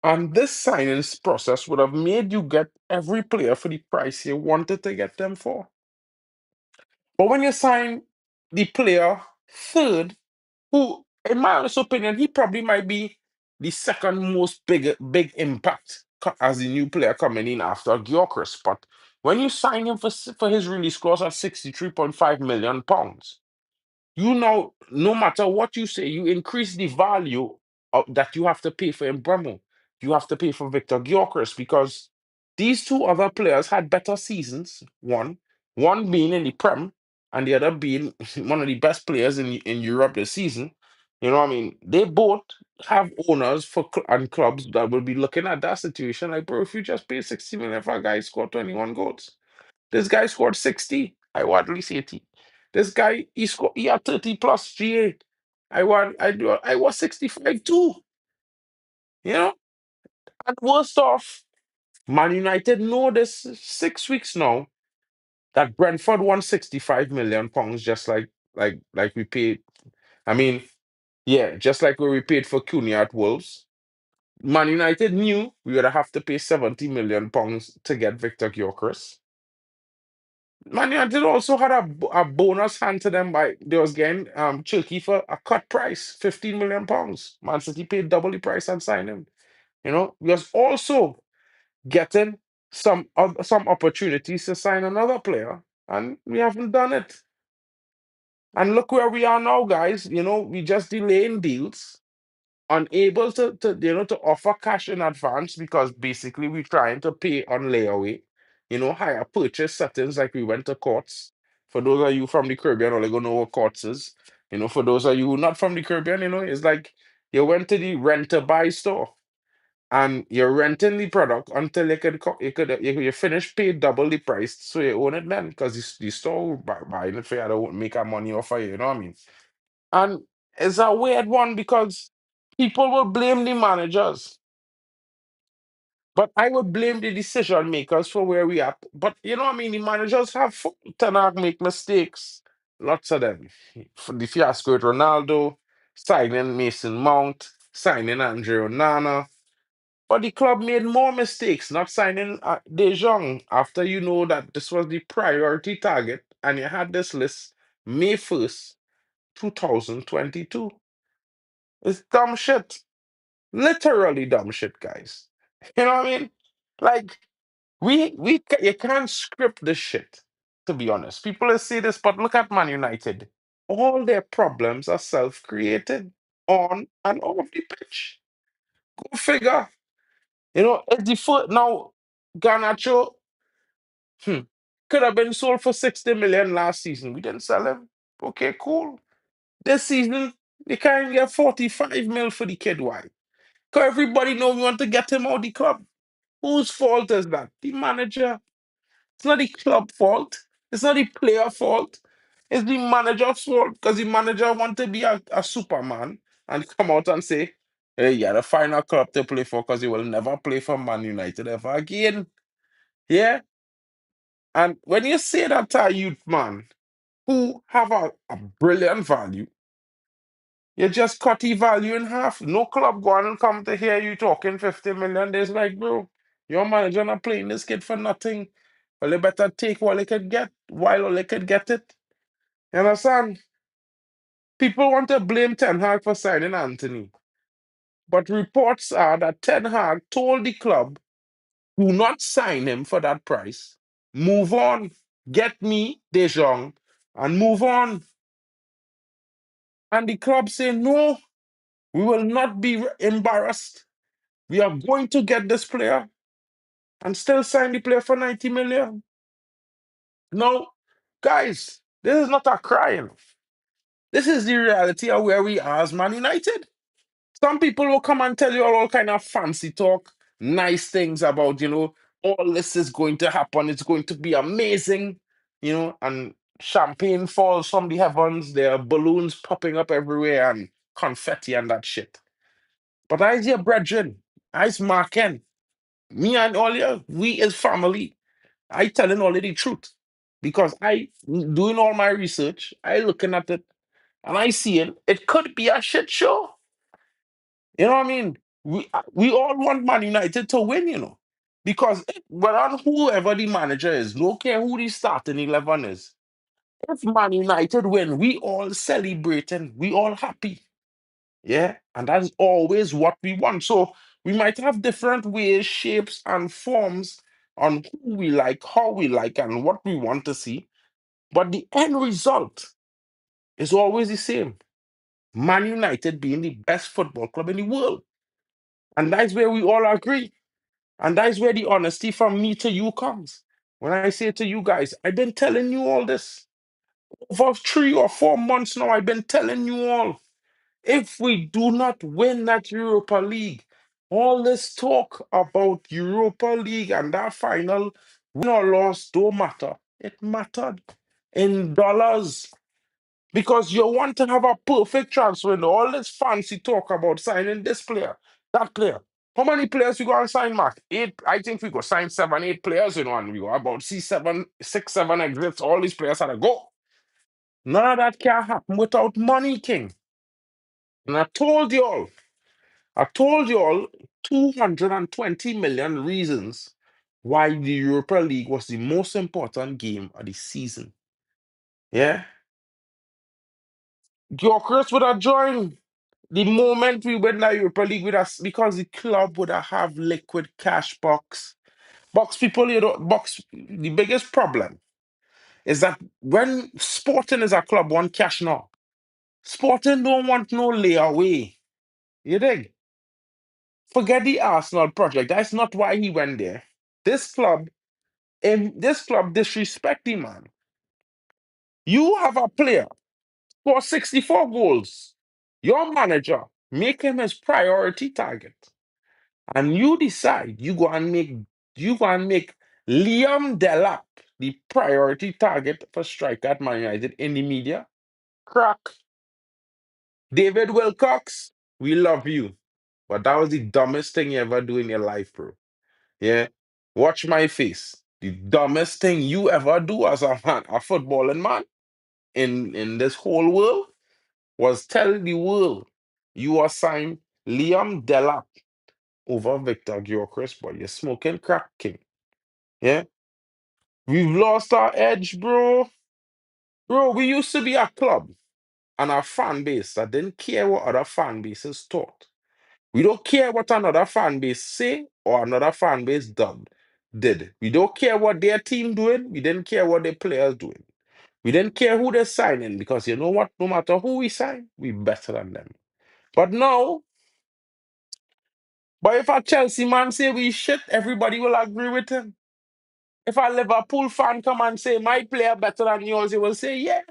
And this signings process would have made you get every player for the price you wanted to get them for. But when you sign the player third, who, in my honest opinion, he probably might be the second most big impact as the new player coming in after Gyokeres. But when you sign him for his release clause at £63.5 million, you know, no matter what you say, you increase the value that you have to pay for Embremo. You have to pay for Victor Gyokeres because these two other players had better seasons. One being in the Prem, and the other being one of the best players in Europe this season. You know what I mean? They both have owners and clubs that will be looking at that situation like, bro, if you just pay 60 million for a guy who scored 21 goals. This guy scored 60. I want at least 80. This guy, he had 30 plus GA. I was 65 too. You know? And worst off, Man United know this 6 weeks now that Brentford won £65 million just like we paid. I mean, yeah, just like we paid for Cunha at Wolves. Man United knew we would have to pay £70 million to get Victor Gyokeres. Man United also had a bonus hand to them by they was getting Chilky for a cut price, £15 million. Man City paid double the price and signed him. We was also getting some opportunities to sign another player, and we haven't done it. And look where we are now, guys. We just delaying deals, unable to offer cash in advance because basically we're trying to pay on layaway, higher purchase settings like we went to courts. For those of you from the Caribbean, only gonna know what courts is. For those of you who not from the Caribbean, it's like you went to the rent to buy store and you're renting the product until you finish pay double the price so you own it then because the store will buying it for you, don't make a money off of you, you know what I mean? And it's a weird one because people will blame the managers, but I would blame the decision makers for where we are. But you know what I mean? The managers have Ten Hag make mistakes, lots of them. For the fiasco with Ronaldo, signing Mason Mount, signing Andre Onana. But the club made more mistakes, not signing De Jong after you know that this was the priority target and you had this list May 1st, 2022. It's dumb shit. Literally dumb shit, guys. You know what I mean? Like you can't script this shit. To be honest, people will say this, but look at Man United. All their problems are self-created on and off the pitch. Go figure. It's the foot now. Garnacho hmm, could have been sold for 60 million last season. We didn't sell him. Okay, cool. This season, they can't get 45 mil for the kid. Why? Because everybody know we want to get him out the club. Whose fault is that? The manager. It's not the club fault. It's not the player fault. It's the manager's fault because the manager want to be a Superman and come out and say, hey, yeah, the final club to play for because he will never play for Man United ever again. Yeah. And when you say that to a youth man who have a brilliant value, you just cut the value in half. No club going and come to hear you talking 50 million. There's like, bro, your manager not playing this kid for nothing. Well, they better take what they could get while they could get it. You understand? People want to blame Ten Hag for signing Anthony. But reports are that Ten Hag told the club, do not sign him for that price. Move on. Get me De Jong and move on. And the club say, no, we will not be embarrassed. We are going to get this player and still sign the player for 90 million. No, guys, this is not a crime. This is the reality of where we are as Man United. Some people will come and tell you all kind of fancy talk, nice things about, all this is going to happen. It's going to be amazing, and champagne falls from the heavens. There are balloons popping up everywhere and confetti and that shit. But I's your brethren. I's Marken. Me and all you, we as family. I telling all of the truth. Because I doing all my research, I looking at it, and I see it could be a shit show. You know what I mean? We all want Man United to win, because whether whoever the manager is, no care who the starting 11 is, if Man United win, we all celebrating, we all happy. Yeah, and that's always what we want. So we might have different ways, shapes, and forms on who we like, how we like, and what we want to see. But the end result is always the same. Man United being the best football club in the world. And that's where we all agree. And that's where the honesty from me to you comes. When I say to you guys, I've been telling you all this. For 3 or 4 months now, I've been telling you all. If we do not win that Europa League, all this talk about Europa League and that final win or loss don't matter. It mattered in dollars. Because you want to have a perfect transfer window. All this fancy talk about signing this player, that player. How many players we go and sign, Mark? 8. I think we go sign 7, 8 players, and we go about see 7, 6, 7 exits. All these players had to go. None of that can happen without money, King. And I told you all 220 million reasons why the Europa League was the most important game of the season. Yeah? Gyokeres would have joined the moment we win the Europa League with us because the club would have liquid cash box. Box people, box the biggest problem is that when Sporting is a club want cash now. Sporting don't want no layaway. You dig? Forget the Arsenal project. That's not why he went there. This club, this club disrespect the man. You have a player for 64 goals. Your manager make him his priority target. And you decide you go and make Liam Delap the priority target for striker at Man United in the media. Crack. David Wilcox, we love you. But that was the dumbest thing you ever do in your life, bro. Yeah. Watch my face. The dumbest thing you ever do as a man, a footballing man in this whole world was tell the world you assigned Liam Delap over Victor Gyokeres, but you're smoking crack, King. Yeah. We've lost our edge, bro. Bro, we used to be a club and a fan base that didn't care what other fan bases thought. We don't care what another fan base say or another fan base did. We don't care what their team doing. We didn't care what their players doing. We didn't care who they're signing because you know what? No matter who we sign, we better than them. But now, but if a Chelsea man say we shit, everybody will agree with him. If a Liverpool fan come and say my player better than yours, he will say yeah.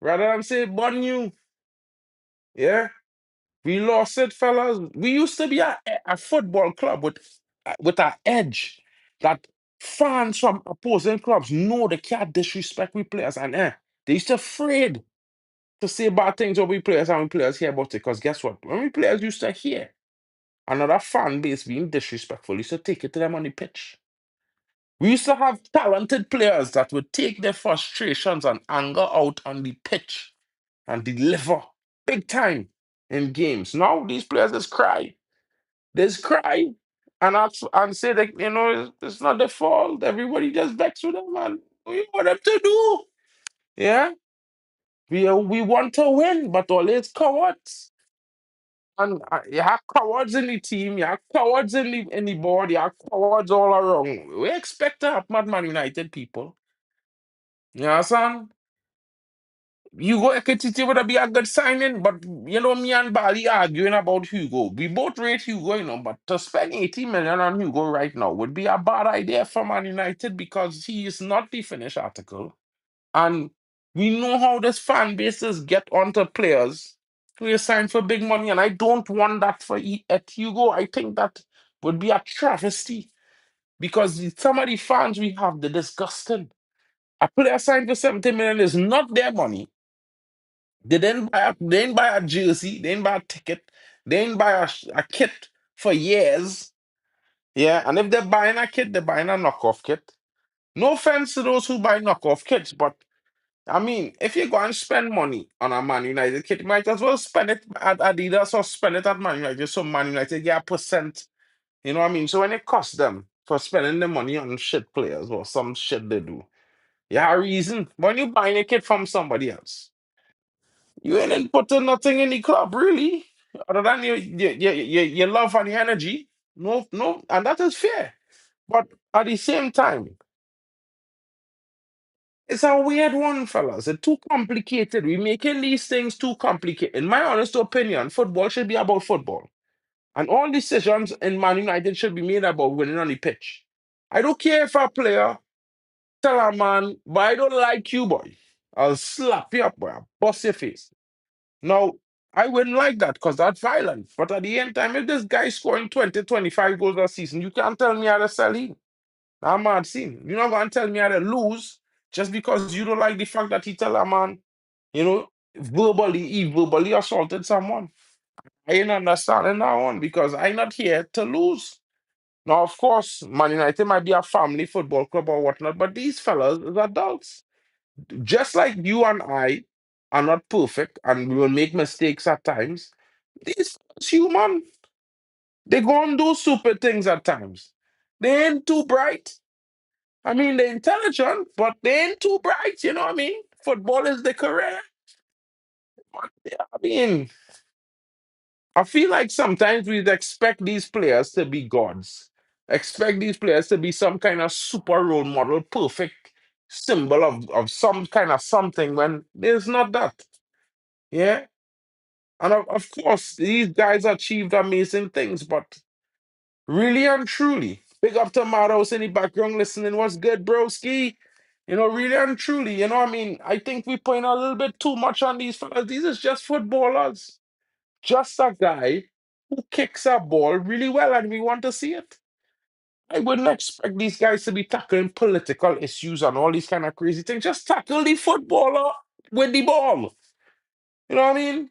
Rather than say bun you. Yeah. We lost it, fellas. We used to be a football club with an edge that Fans from opposing clubs know they can't disrespect we players, and they used to afraid to say bad things about we players and we players hear about it. Because guess what? When we players used to hear another fan base being disrespectful, used to take it to them on the pitch. We used to have talented players that would take their frustrations and anger out on the pitch and deliver big time in games. Now these players just cry. They just cry and ask and say that it's not their fault. Everybody just vex with them, and we want them to do. Yeah, we want to win, but always cowards. And you have cowards in the team, you have cowards in the board, you have cowards all around. We expect to have Man United people. You understand? Hugo Ekititi would be a good signing, but me and Bali arguing about Hugo. We both rate Hugo, but to spend 80 million on Hugo right now would be a bad idea for Man United because he is not the finished article. And we know how this fan bases get onto players who are signed for big money, and I don't want that for at Hugo. I think that would be a travesty because some of the fans we have, they're disgusting. A player signed for 70 million is not their money. They didn't buy a jersey, they didn't buy a ticket, they didn't buy a kit for years. Yeah, and if they're buying a kit, they're buying a knockoff kit. No offense to those who buy knockoff kits, but I mean, if you go and spend money on a Man United kit, you might as well spend it at Adidas or spend it at Man United so Man United get a percent. You know what I mean? So when it costs them for spending the money on shit players or some shit they do, you have a reason. When you buying a kit from somebody else, you ain't putting nothing in the club, really, other than your love and your energy. No, no, and that is fair. But at the same time, it's a weird one, fellas. It's too complicated. We're making these things too complicated. In my honest opinion, football should be about football. And all decisions in Man United should be made about winning on the pitch. I don't care if a player tell a man, but I don't like you, boy. I'll slap you up, boy. I'll bust your face. Now, I wouldn't like that because that's violent. But at the end time, if this guy scoring 20, 25 goals a season, you can't tell me how to sell him. I'm mad scene. You're not going to tell me how to lose just because you don't like the fact that he tell a man, he verbally assaulted someone. I ain't understanding that one because I'm not here to lose. Now, of course, Man United might be a family football club or whatnot, but these fellas is adults. Just like you and I are not perfect and we will make mistakes at times, these fellas human. They go and do stupid things at times. They ain't too bright. I mean, they're intelligent, but they ain't too bright. You know what I mean? Football is the career. But, yeah, I mean, I feel like sometimes we expect these players to be gods, expect these players to be some kind of super role model, perfect symbol of some kind of something when there's not that. Yeah. And of course, these guys achieved amazing things, but really and truly, big up to Maros in the background listening. What's good, broski? Really and truly, what I mean, I think we putting a little bit too much on these fellas. These is just footballers. Just a guy who kicks a ball really well, and we want to see it. I wouldn't expect these guys to be tackling political issues and all these kind of crazy things. Just tackle the footballer with the ball. You know what I mean?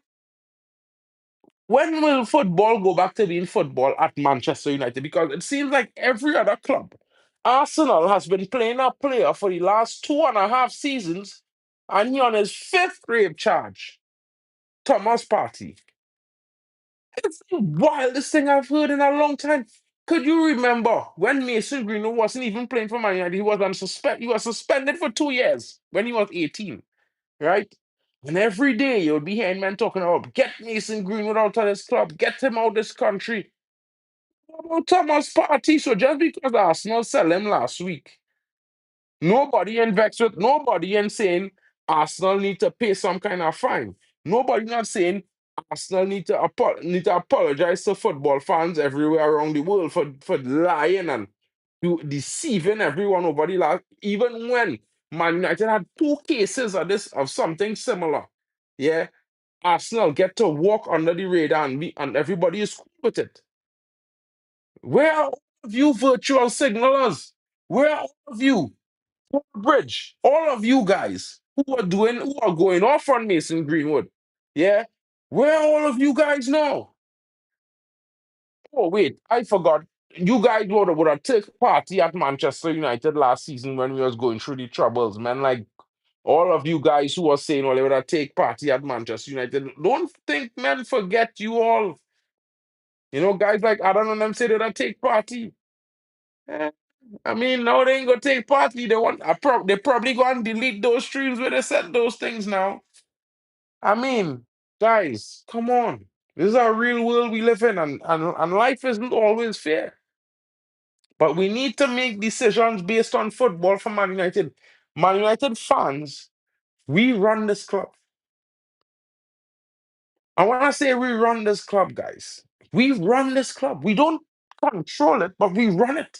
When will football go back to being football at Manchester United? Because it seems like every other club. Arsenal has been playing a player for the last 2.5 seasons, and he on his fifth rape charge. Thomas Partey. It's the wildest thing I've heard in a long time. Could you remember when Mason Greenwood wasn't even playing for Man United? He was suspended for 2 years when he was 18, right? And every day you would be hearing men talking about get Mason Greenwood out of this club, get him out of this country. What about Thomas Partey? So just because Arsenal sell him last week, nobody in vex with nobody and saying Arsenal need to pay some kind of fine. Nobody not saying Arsenal need to apologize to football fans everywhere around the world for lying and deceiving everyone over the last. Even when Man United had 2 cases of something similar, yeah, Arsenal get to walk under the radar and everybody is cool with it. Where are all of you virtual signalers? Where are all of you? Bridge, all of you guys who are going off on Mason Greenwood. Yeah? Where are all of you guys now? Oh, wait, I forgot. You guys would have took party at Manchester United last season when we was going through the troubles, man. Like all of you guys who was saying, well, they would have take party at Manchester United. Don't think, man, forget you all. You know, guys like Adam and them say they would have take party. Eh, I mean, now they ain't gonna take party. They probably go and delete those streams where they said those things now. I mean, guys, come on. This is our real world we live in, and life isn't always fair. But we need to make decisions based on football for Man United. Man United fans, we run this club. And when I say we run this club, guys, we run this club. We don't control it, but we run it.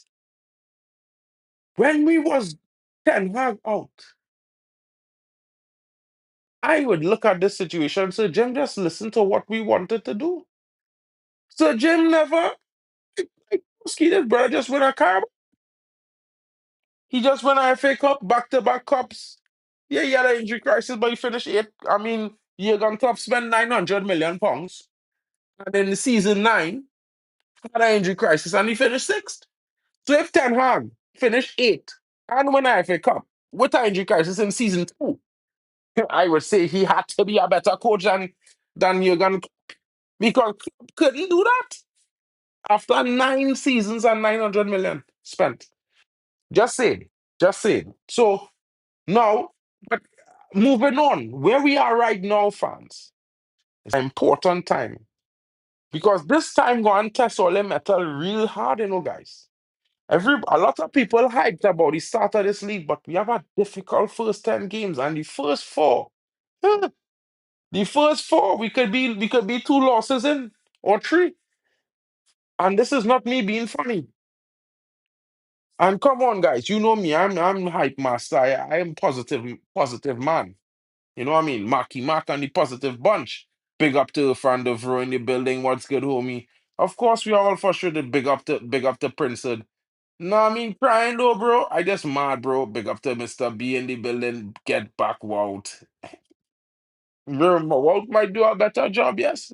When we was Ten Hag out, I would look at this situation. So Jim just listen to what we wanted to do. So Jim never, like, his brother just win a car. He just won a FA Cup, back-to-back cups. Yeah, he had an injury crisis, but he finished eighth. I mean, Jurgen Klopp spent £900 million. And in season 9, had an injury crisis and he finished sixth. So if Ten Hag finished eighth and won an FA Cup with an injury crisis in season 2, I would say he had to be a better coach than Jurgen Klopp, because Klopp couldn't do that after 9 seasons and 900 million spent. Just saying. Just saying. So now, but moving on, where we are right now, fans, it's an important time. Because this time go and test all the metal real hard, guys. A lot of people hyped about the start of this league, but we have a difficult first 10 games, and the first four, huh, the first four, we could be two losses in or three. And this is not me being funny. And come on, guys, you know me, I'm hype master. I am positive man. You know what I mean? Marky Mark and the positive bunch. Big up to friend of Row in the building. What's good, homie? Of course, we are all frustrated. Big up to Princeton. No, I mean crying though, bro. I just mad, bro. Big up to Mr. B in the building. Get back, Walt. Walt might do a better job, yes.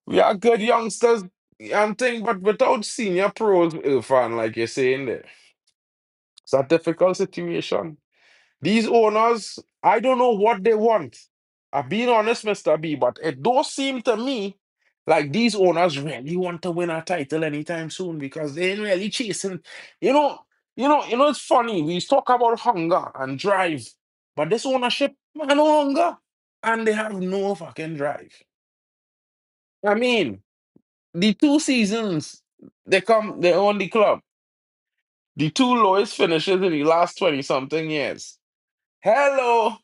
We are good youngsters and thing, but without senior pros, fan, like you're saying there. It's a difficult situation. These owners, I don't know what they want. I'm being honest, Mr. B, but it does seem to me like these owners really want to win a title anytime soon, because they ain't really chasing. You know, it's funny. We talk about hunger and drive, but this ownership, man, no hunger, and they have no fucking drive. I mean, the 2 seasons they own the club, the two lowest finishes in the last 20 something years. Hello.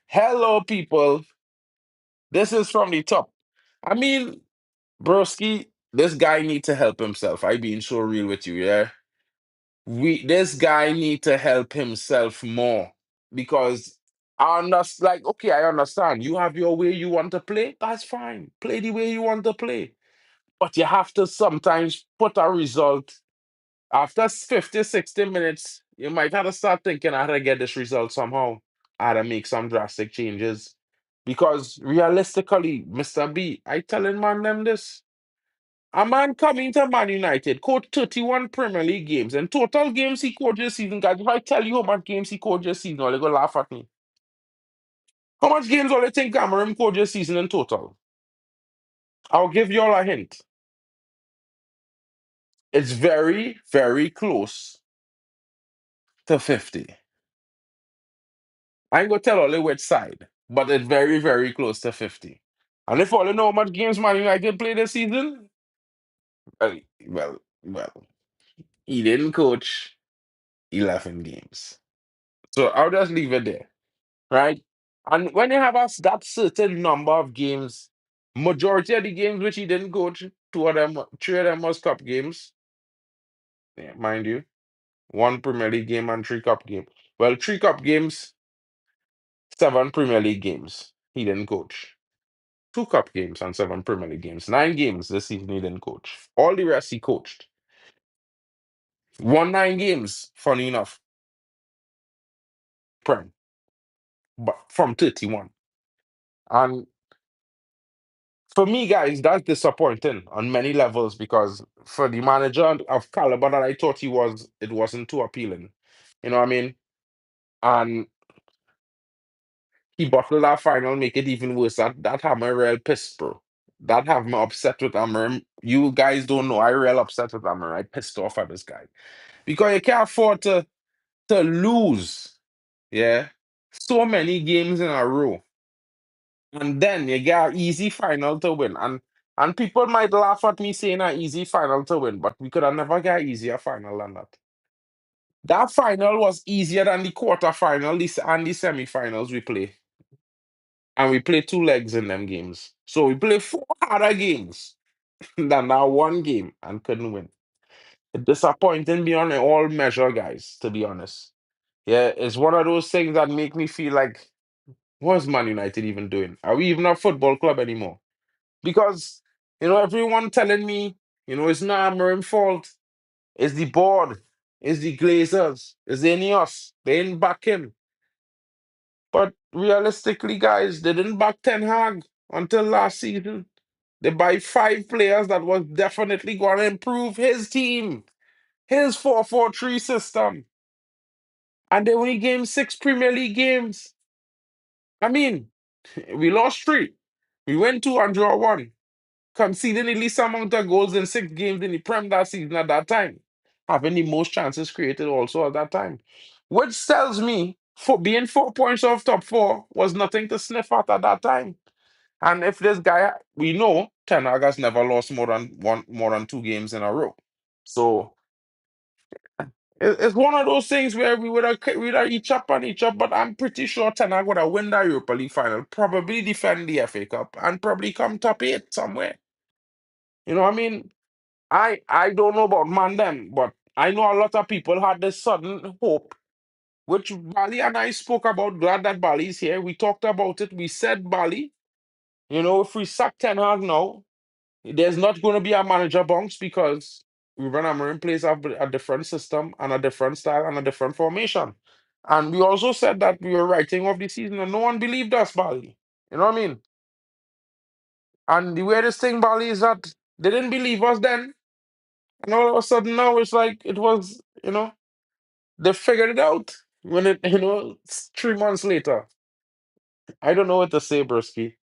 Hello, people. This is from the top. I mean, broski, this guy need to help himself. I being so real with you, yeah. This guy need to help himself more, because I understand. Like, okay, I understand. You have your way you want to play. That's fine. Play the way you want to play, but you have to sometimes put a result. After 50, 60 minutes, you might have to start thinking, I had to get this result somehow. I had to make some drastic changes. Because realistically, Mr. B, I telling man them this. A man coming to Man United, coached 31 Premier League games. And total games he coached this season, guys, if I tell you how much games he coached this season, you're going to laugh at me. How much games will you think Cameron coached this season in total? I'll give you all a hint. It's very, very close to 50. I ain't gonna tell only which side, but it's very, very close to 50. And if all you know how much games Man United played this season, well, well, he didn't coach 11 games. So I'll just leave it there, right? And when you have that certain number of games, majority of the games which he didn't coach, 2 of them, 3 of them was cup games, yeah, mind you, 1 Premier League game and 3 cup games. Well, 3 cup games, 7 Premier League games. He didn't coach. 2 cup games and 7 Premier League games. 9 games this season he didn't coach. All the rest he coached. Won 9 games, funny enough, Prem, but from 31. And for me, guys, that's disappointing on many levels because for the manager of caliber that I thought he was, it wasn't too appealing. You know what I mean? And he bottled that final, make it even worse. That had me real pissed, bro. That have me upset with Amarim. You guys don't know, I real upset with Amarim. I pissed off at this guy. Because you can't afford to lose, yeah, so many games in a row. And then you get an easy final to win. And people might laugh at me saying an easy final to win, but we could have never got easier final than that. That final was easier than the quarterfinal and the semi-finals we play. And we play 2 legs in them games. So we play 4 harder games than that one game and couldn't win. It's disappointing beyond all measure, guys, to be honest. Yeah, it's one of those things that make me feel like, what's Man United even doing? Are we even a football club anymore? Because, everyone telling me, it's not Amarim's fault. It's the board. It's the Glazers. It's the INEOS. They didn't back him. But realistically, guys, they didn't back Ten Hag until last season. They buy 5 players that was definitely going to improve his team, his 4-4-3 system. And they only game 6 Premier League games. I mean, we lost 3. We went 2 and draw 1. Conceding at least amount of goals in 6 games in the Prem that season at that time. Having the most chances created also at that time. Which tells me for being 4 points off top 4 was nothing to sniff at that time. And if this guy, we know Ten Hag has never lost more than 2 games in a row. So it's one of those things where we would have each up, but I'm pretty sure Ten Hag would have win that Europa League final, probably defend the FA Cup, and probably come top 8 somewhere. You know what I mean? I don't know about Mandem, but I know a lot of people had this sudden hope, which Bali and I spoke about. Glad that Bali's here. We talked about it. We said, Bali, if we sack Ten Hag now, there's not going to be a manager bounce because Ruben Amorim plays a different system and a different style and a different formation. And we also said that we were writing off the season and no one believed us, Bali. You know what I mean? And the weirdest thing, Bali, is that they didn't believe us then. And all of a sudden now it's like it was, they figured it out when it's 3 months later. I don't know what to say, Bruski.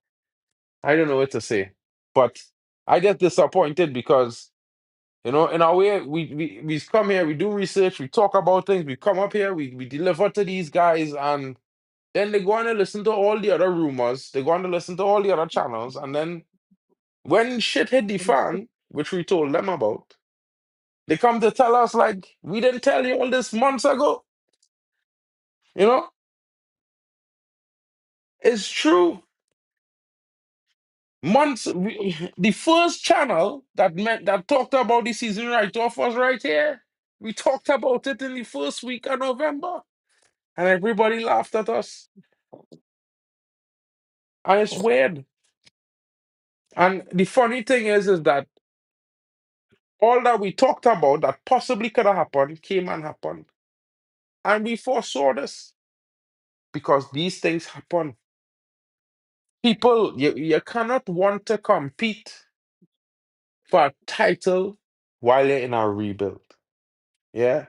I don't know what to say. But I get disappointed because, in a way, we come here, we do research, we talk about things, we come up here, we deliver to these guys, and then they go on and listen to all the other rumors, they go on to listen to all the other channels, and then when shit hit the fan, which we told them about, they come to tell us, like, we didn't tell you all this months ago. You know, it's true. The first channel that talked about the season write-off was right here. We talked about it in the first week of November, and everybody laughed at us. And it's weird. And the funny thing is that all that we talked about that possibly could have happened came and happened. And we foresaw this because these things happen. People, you cannot want to compete for a title while you're in a rebuild. Yeah.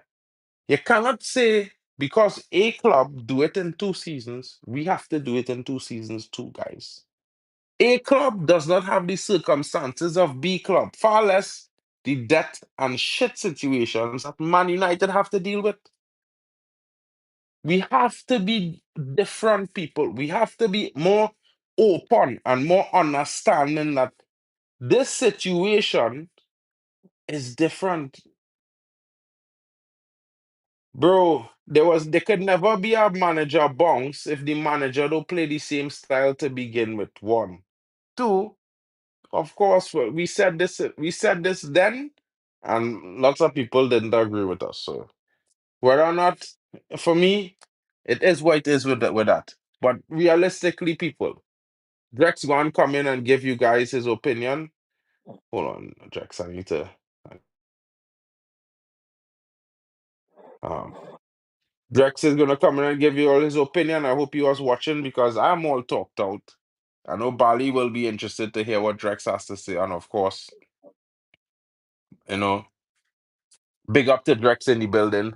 You cannot say because a club do it in 2 seasons, we have to do it in 2 seasons too, guys. A club does not have the circumstances of B club, far less the debt and shit situations that Man United have to deal with. We have to be different people. We have to be more open and more understanding that this situation is different. Bro, there could never be a manager bounce if the manager don't play the same style to begin with. One. Two, of course, we said this then, and lots of people didn't agree with us. So whether or not, for me, it is what it is with that. But realistically, people, Drex gonna come in and give you guys his opinion. Hold on, Drex, I need to Um, Drex is gonna come in and give you all his opinion. I hope he was watching because I'm all talked out. I know Bali will be interested to hear what Drex has to say, and of course, you know, big up to Drex in the building.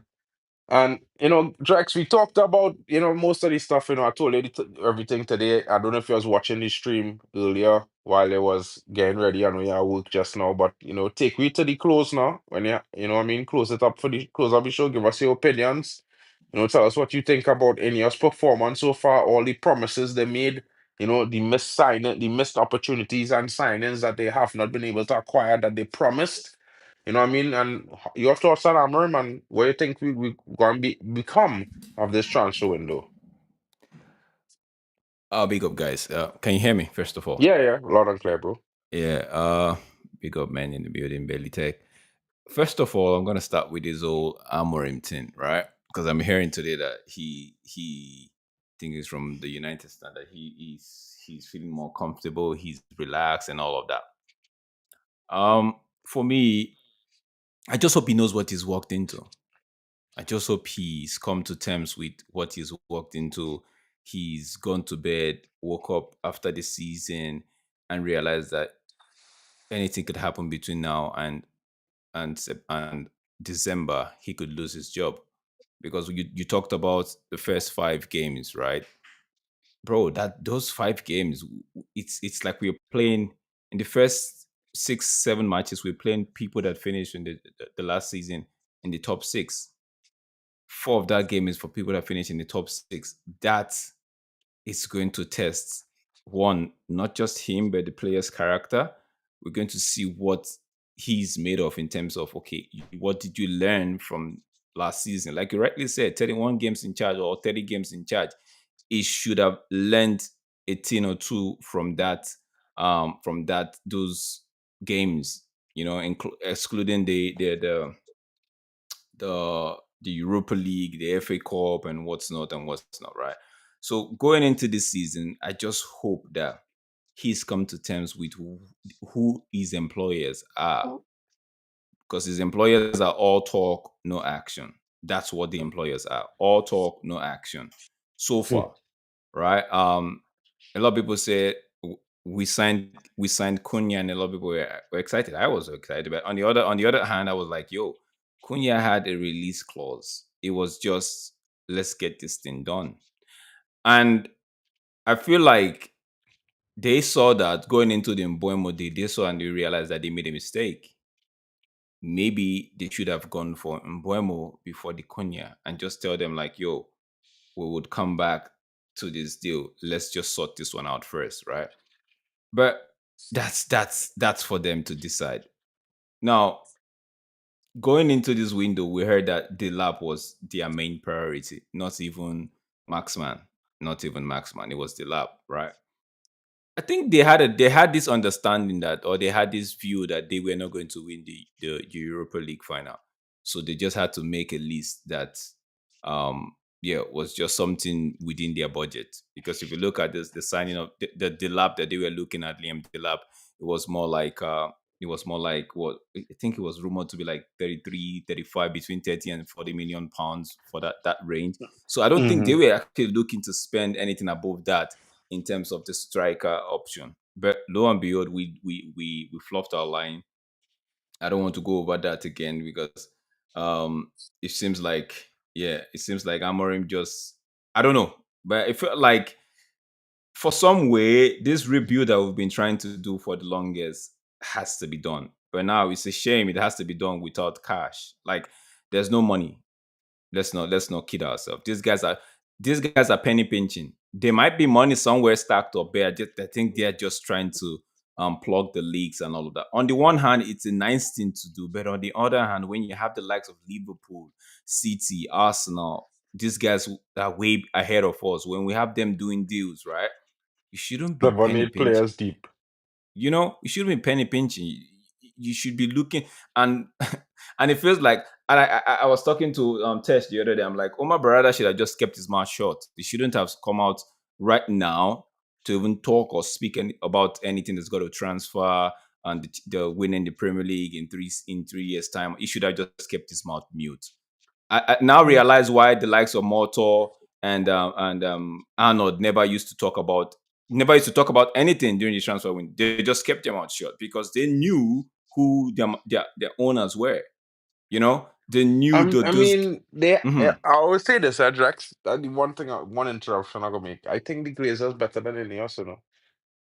And Drex, we talked about most of the stuff. I told you everything today. I don't know if you was watching the stream earlier while I was getting ready. I know you're at work just now, but take me to the close now. When you know what I mean, close it up for the close of the show. Give us your opinions. Tell us what you think about INEOS performance so far. All the promises they made. The missed signing, the missed opportunities and signings that they have not been able to acquire that they promised. You know what I mean? And your thoughts on Amorim and what you think we going to become of this transfer window? Big up, guys. Can you hear me, first of all? Yeah, yeah, loud and clear, bro. Yeah, big up, man, in the building, Belly Tech. First of all, I'm gonna start with his old Amorim thing, right? Because I'm hearing today that he think he's from the United Standard. He's feeling more comfortable. He's relaxed and all of that. For me, I just hope he knows what he's walked into. I just hope he's come to terms with what he's walked into. He's gone to bed, woke up after the season, and realized that anything could happen between now and December. He could lose his job because you talked about the first 5 games, right, bro? That those 5 games, it's like we're playing in the first 6 7 matches. We're playing people that finished in the last season in the top six. 4 of that game is for people that finish in the top six. That is going to test one, not just him, but the player's character. We're going to see what he's made of in terms of, okay, what did you learn from last season? Like you rightly said, 31 games in charge or 30 games in charge. He should have learned a thing or two from those games, excluding the Europa League, the FA Cup, and what's not, right? So going into this season, I just hope that he's come to terms with who his employers are, because his employers are all talk, no action. That's what the employers are: all talk, no action. So Hmm. far, right? A lot of people say we signed Cunha, and a lot of people were excited. I was excited, but on the other hand, I was like, yo, Cunha had a release clause. It was just, let's get this thing done. And I feel like they saw that going into the Mbuemo day, they saw and they realized that they made a mistake. Maybe they should have gone for Mbuemo before the Cunha and just tell them like, yo, we would come back to this deal. Let's just sort this one out first, right? But that's for them to decide. Now, going into this window, we heard that the lab was their main priority, not even Maxman, not even Maxman. It was the lab, right? I think they had this understanding that, or they had this view that they were not going to win the Europa League final, so they just had to make a list that, was just something within their budget. Because if you look at this, the signing of the lab that they were looking at, Liam Delap, it was more like what I think it was rumored to be like 33, 35, between 30 and 40 million pounds for that range. So I don't think they Hmm. were actually looking to spend anything above that in terms of the striker option. But lo and behold, we fluffed our line. I don't want to go over that again because um it seems like Amorim just, I don't know, but it felt like for some way this rebuild that we've been trying to do for the longest has to be done. But now it's a shame it has to be done without cash. Like, there's no money. Let's not kid ourselves. These guys are penny pinching. There might be money somewhere stacked up, but I think they're just trying to plug the leaks and all of that. On the one hand, it's a nice thing to do, but on the other hand, when you have the likes of Liverpool, City, Arsenal, these guys are way ahead of us. When we have them doing deals, right? You shouldn't be Never penny need pinching. players deep. You shouldn't be penny pinching. You should be looking, and and it feels like. And I was talking to Tesh the other day. I'm like, Omar Barada should have just kept his mouth shut. He shouldn't have come out right now to even talk or speak about anything that's got to transfer and the winning the Premier League in 3 years time. He should have just kept his mouth mute. I now realize why the likes of Motor and Arnold never used to talk about anything during the transfer window. They just kept their mouth shut because they knew who their owners were. You know, they knew I those. mean, they. Mhm. I always say this, Drex. That the one thing, one interruption I'm gonna make. I think the Glazers better than INEOS, you know.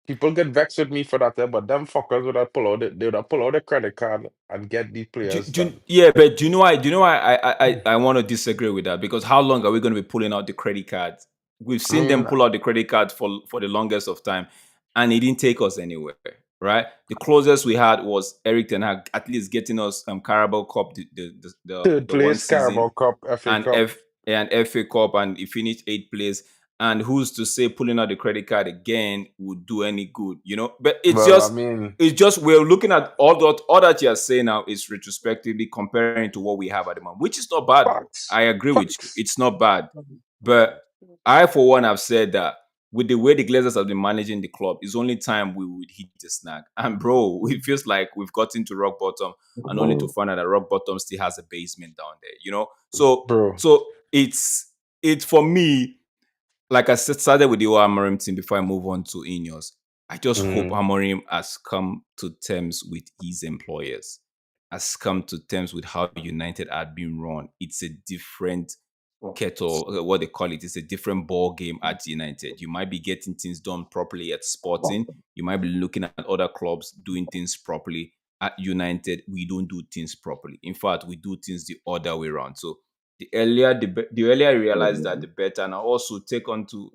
People get vexed with me for that, but them fuckers would have pull out they would have pull out the credit card and get the players done. Yeah, but do you know why? Do you know why I want to disagree with that? Because how long are we going to be pulling out the credit cards? We've I seen them mean, pull out the credit card for the longest of time, and it didn't take us anywhere. Right? The closest we had was Eric Ten Hag at least getting us Carabao Cup third the one place, season Carabao Cup, FA and Cup. FA Cup, and he finished 8th place. And who's to say pulling out the credit card again would do any good? You know, but Well, I mean, it's just we're looking at all that you're saying now is retrospectively comparing to what we have at the moment, which is not bad though. facts, I agree with you. facts. It's not bad. But I, for one, have said that with the way the Glazers have been managing the club, it's only time we would hit the snag. And bro, it feels like we've gotten to rock bottom and only to find out that rock bottom still has a basement down there, you know? Bro. So it's for me, like I said, started with the Amorim team before I move on to INEOS. I just hope Mm. Amorim has come to terms with his employers, has come to terms with how United are being run. It's a different kettle, what they call it. It's a different ball game at United. You might be getting things done properly at Sporting. You might be looking at other clubs doing things properly. At United, we don't do things properly. In fact, we do things the other way around. So the earlier I realize that, the better. And I also take into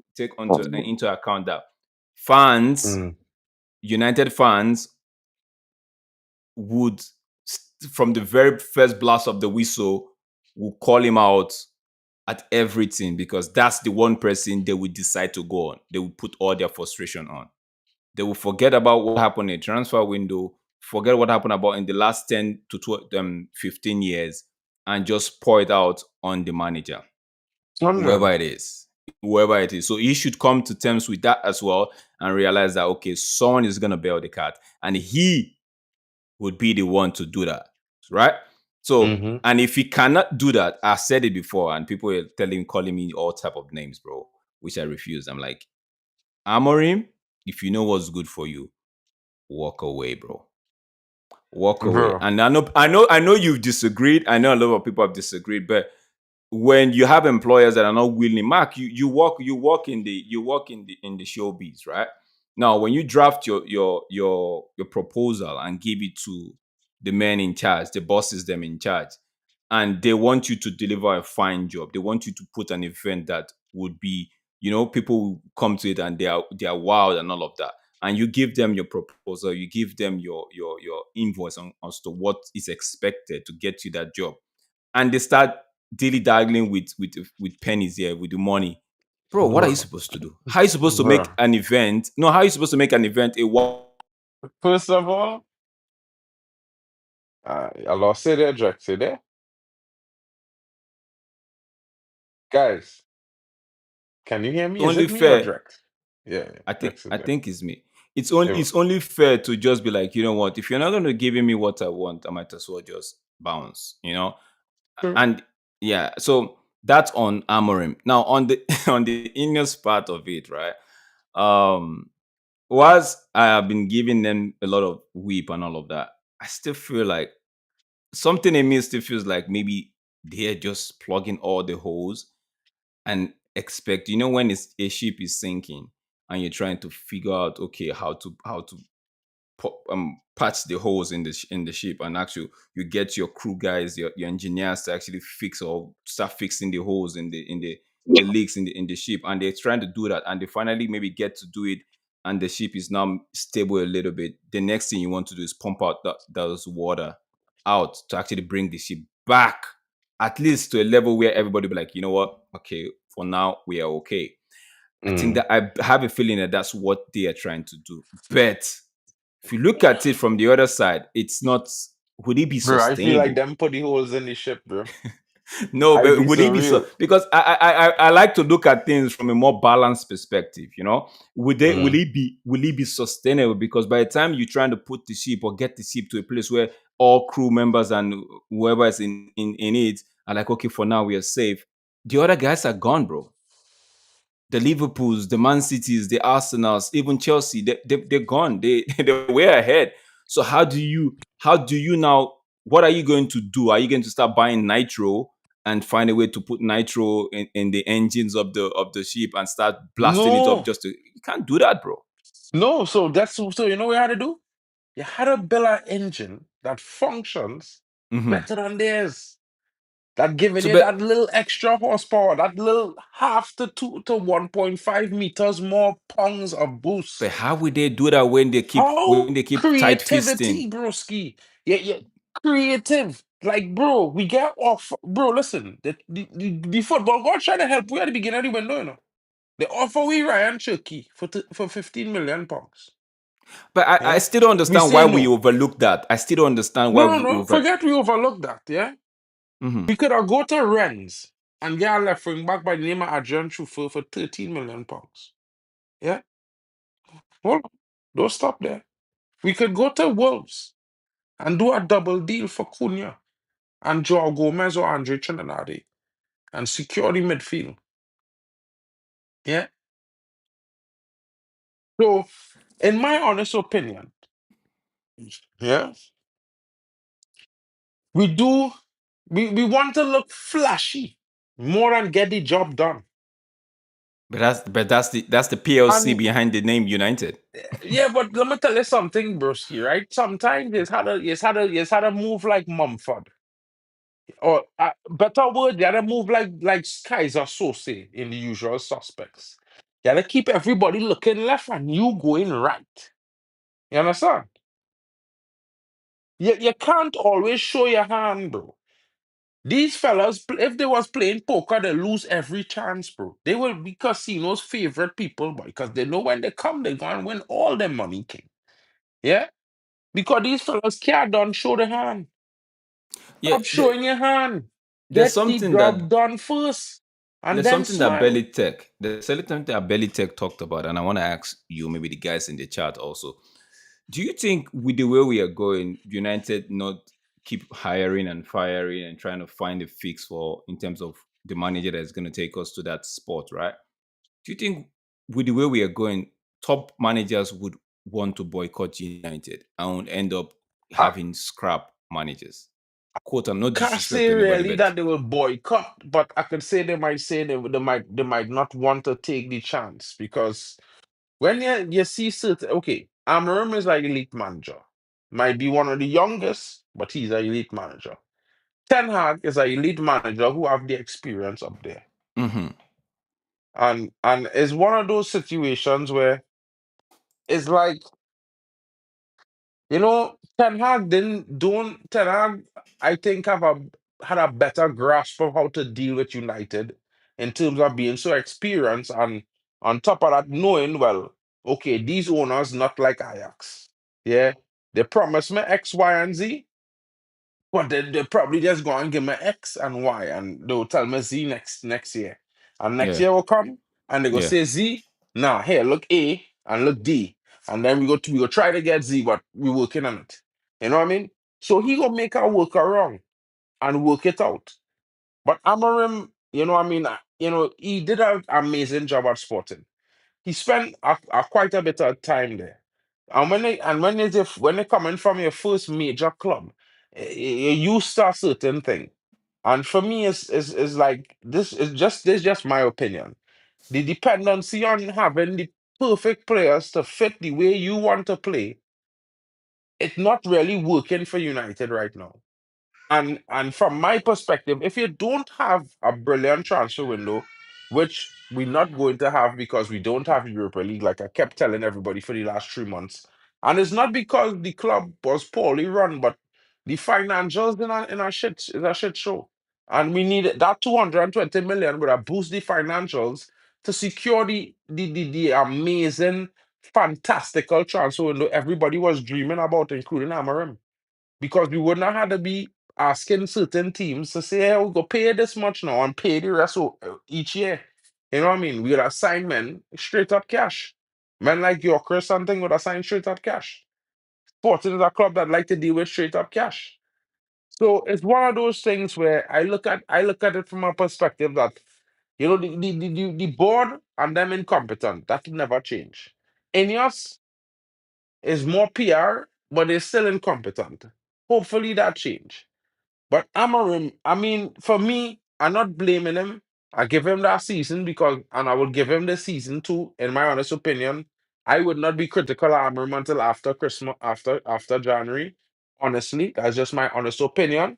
account that fans, Mm. United fans, would from the very first blast of the whistle will call him out at everything, because that's the one person they will decide to go on. They will put all their frustration on. They will forget about what happened in the transfer window, forget what happened about in the last 10 to 12, 15 years, and just pour it out on the manager, whoever 100. it is. Whoever it is. So he should come to terms with that as well and realize that, okay, someone is going to bear the card, and he would be the one to do that, right? So, Mm-hmm. and if he cannot do that, I said it before, and people are calling me all type of names, bro, which I refuse. I'm like, Amorim, if you know what's good for you, walk away, bro. Walk away. Bro. And I know you've disagreed. I know a lot of people have disagreed, but when you have employers that are not willing, Mark, you work in the showbiz, right? Now, when you draft your proposal and give it to the men in charge, the bosses them in charge, and they want you to deliver a fine job, they want you to put an event that would be, people will come to it and they are wild and all of that, and you give them your proposal, you give them your invoice as to what is expected to get you that job, and they start dilly daggling with pennies here, with the money. Bro, what are you Bro. supposed to do? How are you supposed to Bro. make an event? No, how are you supposed to make an event First of all, I lost it there, Drex. See there? Guys, can you hear me? Is only it me or fair? Drex? Yeah, I think Drex is I there. think it's me. Yeah, It's only fair to just be like, you know what? If you're not going to give me what I want, I might as well just bounce. true. And yeah, so that's on Amorim. Now on the on the Ineos part of it, right? Um, whilst I have been giving them a lot of whip and all of that, I still feel like something in me still feels like maybe they're just plugging all the holes and expect, when a ship is sinking and you're trying to figure out, okay, how to patch the holes in the ship, and actually you get your crew guys, your engineers to actually fix or start fixing the holes in the leaks in the ship, and they're trying to do that, and they finally maybe get to do it, and the ship is now stable a little bit. The next thing you want to do is pump out those water out to actually bring the ship back at least to a level where everybody be like, you know what, okay, for now we are okay. I think Mm. that I have a feeling that that's what they are trying to do. But if you look at it from the other side, it's not. Would it be Bro, I feel like sustainable? them put the holes in the ship, bro. No, I but be would it so be so? real. Because I like to look at things from a more balanced perspective. Will Mm. it be sustainable? Because by the time you're trying to put the ship or get the ship to a place where all crew members and whoever is in it are like, okay, for now we are safe. The other guys are gone, bro. The Liverpools, the Man Cities, the Arsenals, even Chelsea, they're gone. They're way ahead. So how do you now, what are you going to do? Are you going to start buying nitro and find a way to put nitro in the engines of the ship and start blasting it up No, just to, you can't do that, bro. no. So you know what you had to do? You had to build an engine that functions Hmm. better than theirs. That giving So you but that little extra horsepower, that little half to 1.5 meters more pounds of but boost. how would they do that when they keep How when they keep tight fisting? creativity, broski. Yeah, yeah, creative. Like, bro, we get off. Bro, listen, the football God trying to help we at the beginning of the window, you know. They offer we Ryan Cherky for 15 million pounds. But I Yeah, still don't we understand say why we no. overlook that. I still don't understand why No, no, we no. over. Forget we overlooked that. Yeah, Hmm. we could have go to Rennes and get a left wing back by the name of Adrian Truffle for 13 million pounds. Yeah, hold on. Don't stop there. We could go to Wolves and do a double deal for Cunha and Joao Gomez or Andre Trinidad and secure the midfield. Yeah. So, in my honest opinion, yeah, we do we want to look flashy more than get the job done. But that's the PLC And behind the name United. yeah, but let me tell you something, Broski, right? Sometimes it's had a move like Mumford. Or better word, you gotta move like Kaiser Sose in the usual suspects. You gotta keep everybody looking left and you going right. You understand? You can't always show your hand, bro. These fellas, if they was playing poker, they lose every chance, bro. They will be casino's favorite people, boy, because they know when they come, they're gonna win all their money, king. Yeah? Because these fellas can't done show the hand. Yeah, Stop showing your hand. there's Get the something job that done first. And there's then something that smile. Belly Tech talked about, and I want to ask you, maybe the guys in the chat also. Do you think with the way we are going, United not keep hiring and firing and trying to find a fix for in terms of the manager that's going to take us to that spot, right? Do you think with the way we are going, top managers would want to boycott United and would end up I having scrap managers? Quote, I'm not can't disrespect say to anybody, really but that they will boycott, but I could say they might not want to take the chance because when you see certain okay, Amarim is like elite manager. Might be one of the youngest, but he's an elite manager. Ten Hag is an elite manager who have the experience up there. mhm. And it's one of those situations where it's like, Ten Hag, I think, had a better grasp of how to deal with United in terms of being so experienced and on top of that, knowing well, okay, these owners not like Ajax. Yeah. They promise me X, Y, and Z, but they probably just go and give me X and Y and they'll tell me Z next year. And next Yeah, year will come and they go yeah, say Z, now here, look A and look D. And then we go try to get Z, but we're working on it. You know what I mean? So he gonna make a work around and work it out. But Amarim, you know what I mean? He did an amazing job at Sporting. He spent quite a bit of time there. And when they coming from your first major club, you used to a certain thing. And for me, it's like this is just my opinion. The dependency on having the perfect players to fit the way you want to play, it's not really working for United right now. And from my perspective, if you don't have a brilliant transfer window, which we're not going to have because we don't have Europa League, like I kept telling everybody for the last 3 months, and it's not because the club was poorly run, but the financials in a shit show, and we need that 220 million would have boost the financials to secure the amazing, fantastical transfer window everybody was dreaming about, including Amarim because we would not have to be asking certain teams to say, hey, we go pay this much now and pay the rest each year. You know what I mean? We would assign men straight up cash. Men like Gyokeres something would assign straight up cash. Sporting is a club that like to deal with straight up cash. So it's one of those things where I look at it from a perspective that the board and them incompetent. That will never change. INEOS is more PR, but they're still incompetent. Hopefully that change. But Amarim, I mean, for me, I'm not blaming him. I give him that season and I will give him the season too, in my honest opinion. I would not be critical of Amarim until after Christmas, after January. Honestly, that's just my honest opinion.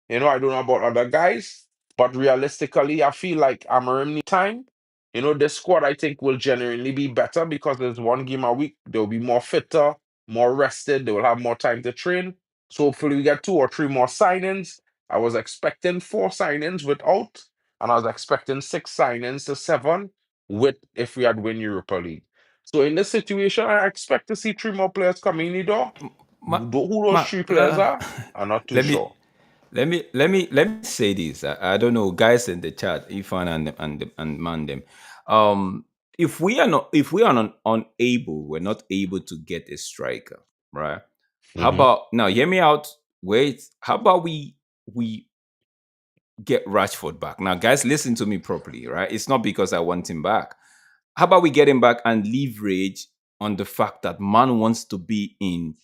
I don't know about other guys, but realistically, I feel like Amarim need time. This squad I think will genuinely be better because there's one game a week. They'll be more fitter, more rested. They will have more time to train. So hopefully we get 2 or 3 more signings. I was expecting 4 signings without, and I was expecting 6 signings to 7 with if we had win Europa League. So in this situation, I expect to see 3 more players coming in the door. Ma, Who those ma, 3 players are, I'm not too let me sure. let me say this. I don't know, guys in the chat, Ifan and Mandem. If we are not unable, we're not able to get a striker, right? How Mhm. about now? Hear me out. Wait. How about we get Rashford back? Now, guys, listen to me properly, right? It's not because I want him back. How about we get him back and leverage on the fact that man wants to be in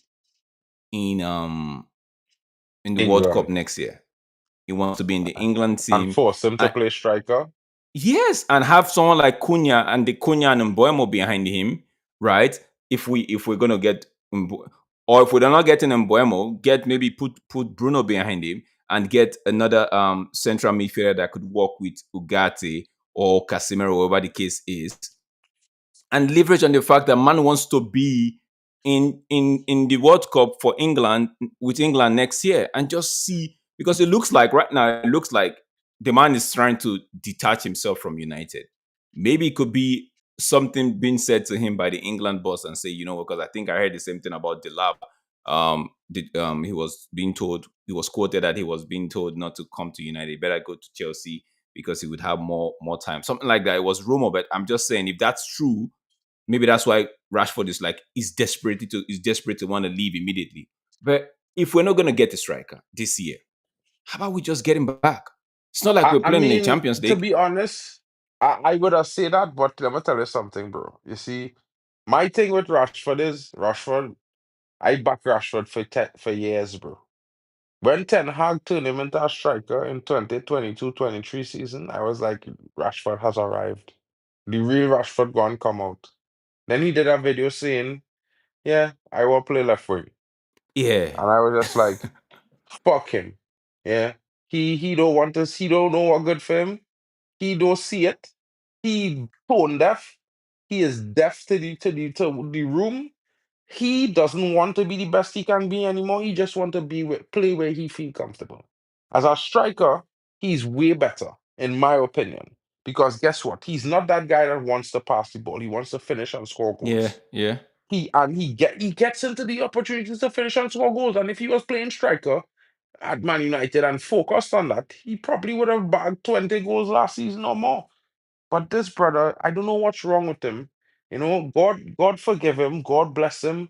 um in the World Cup England next year. He wants to be in the England and team. force him to And play striker. yes, and have someone like Cunha and the Cunha and Mbuemo behind him, right? If we're gonna get or if we're not getting Mbuemo, get maybe put Bruno behind him and get another central midfielder that could work with Ugarte or Casemiro, whatever the case is, and leverage on the fact that man wants to be in the World Cup for England with England next year, and just see, because it looks like right now it looks like the man is trying to detach himself from United. Maybe it could be something being said to him by the England boss and say, because I think I heard the same thing about Delap. He was quoted that he was being told not to come to United, better go to Chelsea because he would have more time, something like that. It was rumor, but I'm just saying, if that's true, maybe that's why Rashford is like he's desperate to want to leave immediately. But if we're not gonna get a striker this year, how about we just get him back? It's not like I, we're I playing in the mean, Champions to League. be honest, I would have said that, but let me tell you something, bro. You see, my thing with Rashford is Rashford. I back Rashford for years, bro. When Ten Hag turned him into a striker in 2022-23 season, I was like, Rashford has arrived. The real Rashford gone come out. Then he did a video saying, yeah, I will play left wing. Yeah, And I was just like, fuck him. Yeah. He don't want us, he don't know what good for him. He don't see it. He tone deaf. He is deaf to the room. He doesn't want to be the best he can be anymore. He just want to play where he feel comfortable. As a striker, he's way better, in my opinion. Because guess what? He's not that guy that wants to pass the ball. He wants to finish and score yeah, goals. yeah. He gets into the opportunities to finish and score goals. And if he was playing striker at Man United and focused on that, he probably would have bagged 20 goals last season or more. But this brother, I don't know what's wrong with him. God forgive him, God bless him.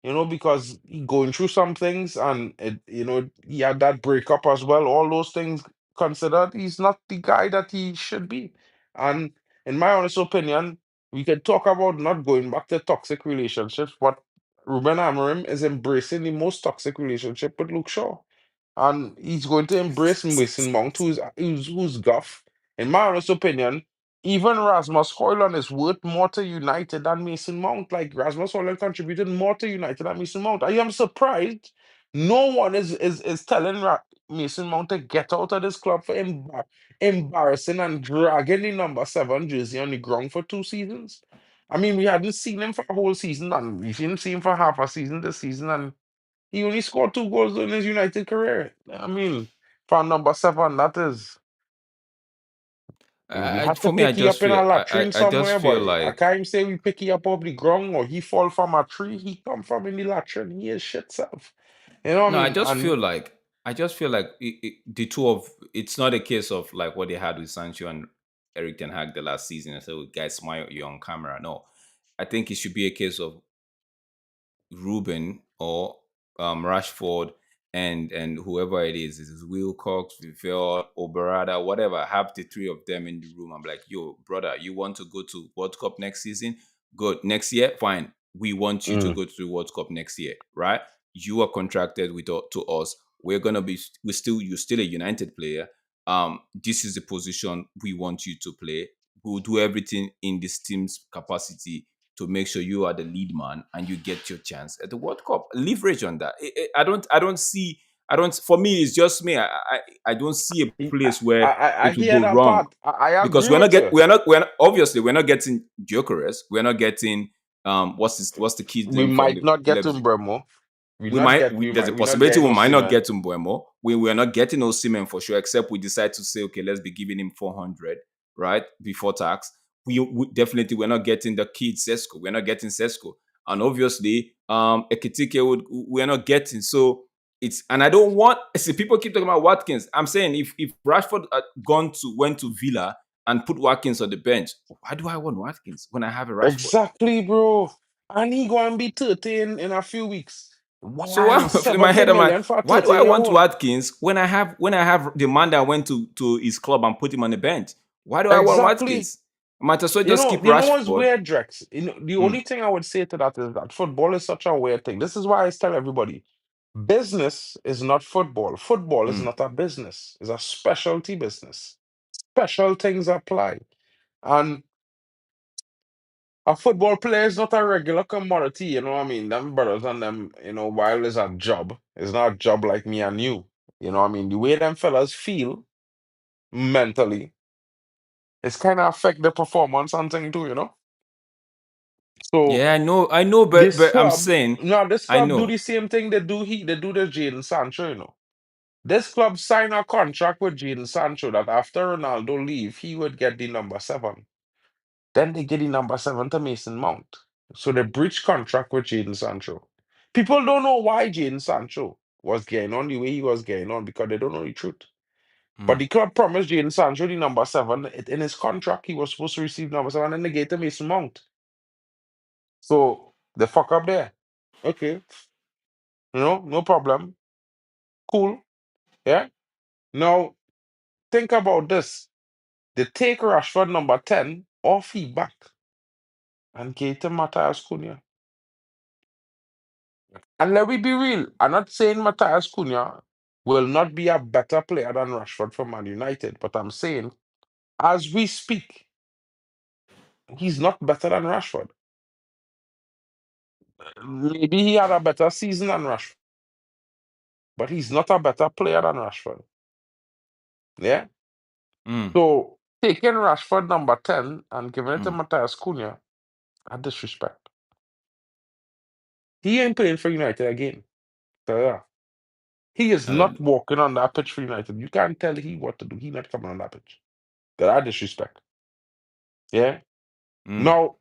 Because he going through some things, and he had that breakup as well. All those things considered, he's not the guy that he should be. And in my honest opinion, we could talk about not going back to toxic relationships, but Ruben Amorim is embracing the most toxic relationship with Luke Shaw, and he's going to embrace Mason Mount, who's guff. In my honest opinion, even Rasmus Højlund is worth more to United than Mason Mount. Like Rasmus Højlund contributed more to United than Mason Mount. I am surprised no one is telling Mason Mount to get out of this club for embarrassing and dragging the number 7 jersey on the ground for 2 seasons. I mean, we hadn't seen him for a whole season, and we didn't see him for half a season this season, and he only scored 2 goals in his United career. I mean, for number 7, that is. We had to For me, I pick you just up in feel a I latrine I just somewhere, feel but I like can't even say we pick you up off the ground or he fall from a tree. He come from in the latrine. He is shit self. You know what I no, I mean? just And feel like the two of it's not a case of like what they had with Sancho and Eric Ten Hag the last season. And so, guys, smile, you're on camera. No, I think it should be a case of Ruben or Rashford and whoever it is Wilcox, Vivel, Oberada, whatever. I have the three of them in the room. I'm like, yo, brother, you want to go to World Cup next season? Good. Next year, fine. We want you to go to the World Cup next year, right? You are contracted to us. We're gonna be you're still a United player. This is the position we want you to play. We'll do everything in this team's capacity to make sure you are the lead man and you get your chance at the World Cup. Leverage on that. I don't see. I don't. For me, it's just me. I don't see a place where I it will hear go that wrong part. I because agree with you. we're not obviously we're not getting Gyokeres. We're not getting what's the kid's We name from might the not get Leipzig. Mbeumo. There's a We not possibility getting we might not Osimhen. get Mbeumo. We're not getting Osimhen for sure, except we decide to say, okay, let's be giving him 400, right, before tax. We definitely we're not getting the kid Sesko. We're not getting Sesko, and obviously, Ekitike we're not getting. So it's and I don't want. See, people keep talking about Watkins. I'm saying if Rashford had went to Villa and put Watkins on the bench, why do I want Watkins when I have a Rashford? Exactly, bro. And he gonna be 13 in a few weeks. So why, Why in my 70 head, I'm like, million for a why do I 13-year want old? Watkins when I have the man that went to his club and put him on the bench? Why do I want Exactly. Watkins? I might as well just keep You know what's Rashford. weird, Drex? The Mm, only thing I would say to that is that football is such a weird thing. This is why I tell everybody, business is not football. Football is mm. not a business. It's a specialty business. Special things apply. And a football player is not a regular commodity, you know what I mean? Them brothers and them, while it's a job, it's not a job like me and you. You know what I mean? The way them fellas feel mentally, it's kind of affect the performance and thing too, you know? So Yeah, I know, this but I'm club, saying, no, this I club do know. the same thing they do the Jadon Sancho, you know. This club sign a contract with Jadon Sancho that after Ronaldo leave, he would get the number 7. Then they get the number 7 to Mason Mount. So they breach contract with Jadon Sancho. People don't know why Jadon Sancho was getting on the way he was getting on because they don't know the truth. But Mm, the club promised Jadon Sancho the number 7. In his contract, he was supposed to receive number 7 and they gave to Mason Mount. So the fuck up there. Okay, no problem. Cool. Yeah. Now think about this. They take Rashford number 10 off he back and gave to Matthias Cunha. And let me be real. I'm not saying Matthias Cunha will not be a better player than Rashford for Man United, but I'm saying, as we speak, he's not better than Rashford. Maybe he had a better season than Rashford, but he's not a better player than Rashford. Yeah? mm. So taking Rashford number 10 and giving it to Mm. Matthias Cunha, a disrespect. He ain't playing for United again. So, yeah. He is not And walking on that pitch for United. You can't tell he what to do. He not coming on that pitch. That disrespect. Yeah? mm. Now,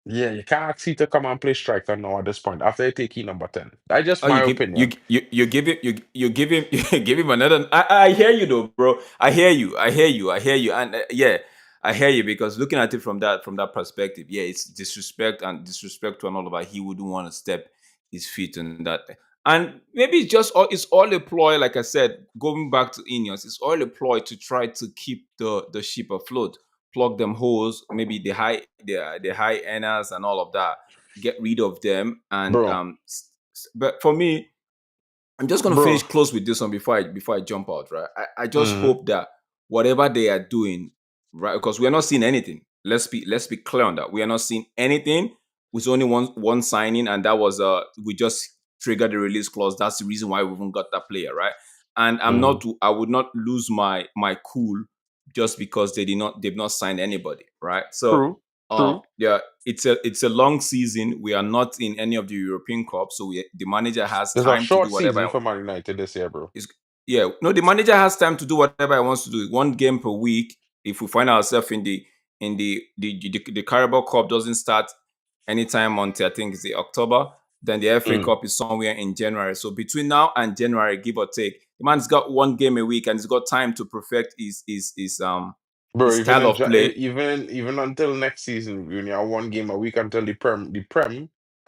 yeah, you can't ask him to come and play striker now at this point after you take number 10. That's just Oh, my opinion. you give him you give him you give him another. I hear you though, bro. I hear you, and yeah, I hear you because looking at it from that perspective, yeah, it's disrespect to another. He wouldn't want to step his feet on that, and maybe it's all a ploy. Like I said, going back to INEOS, it's all a ploy to try to keep the ship afloat, plug them holes, maybe the high earners and all of that, get rid of them, and Bro, but for me, I'm just gonna bro. finish close with this one before I jump out, right? I just Mm-hmm. hope that whatever they are doing, right? Because we're not seeing anything. Let's be clear on that. We are not seeing anything. With only one signing, and that was we just triggered the release clause. That's the reason why we even got that player, right? And Mm-hmm. I would not lose my cool just because they've not signed anybody, right? So True. True. yeah, it's a long season. We are not in any of the European Cups, so the manager has It's a time to short do season whatever. for Man United this year, bro. Is Yeah, no, the manager has time to do whatever he wants to do. One game per week. If we find ourselves in the Carabao Cup doesn't start anytime until I think it's the October, then the FA Mm. Cup is somewhere in January. So between now and January, give or take, the man's got one game a week and he's got time to perfect Bro, his style of play. even until next season, we only have one game a week until the Prem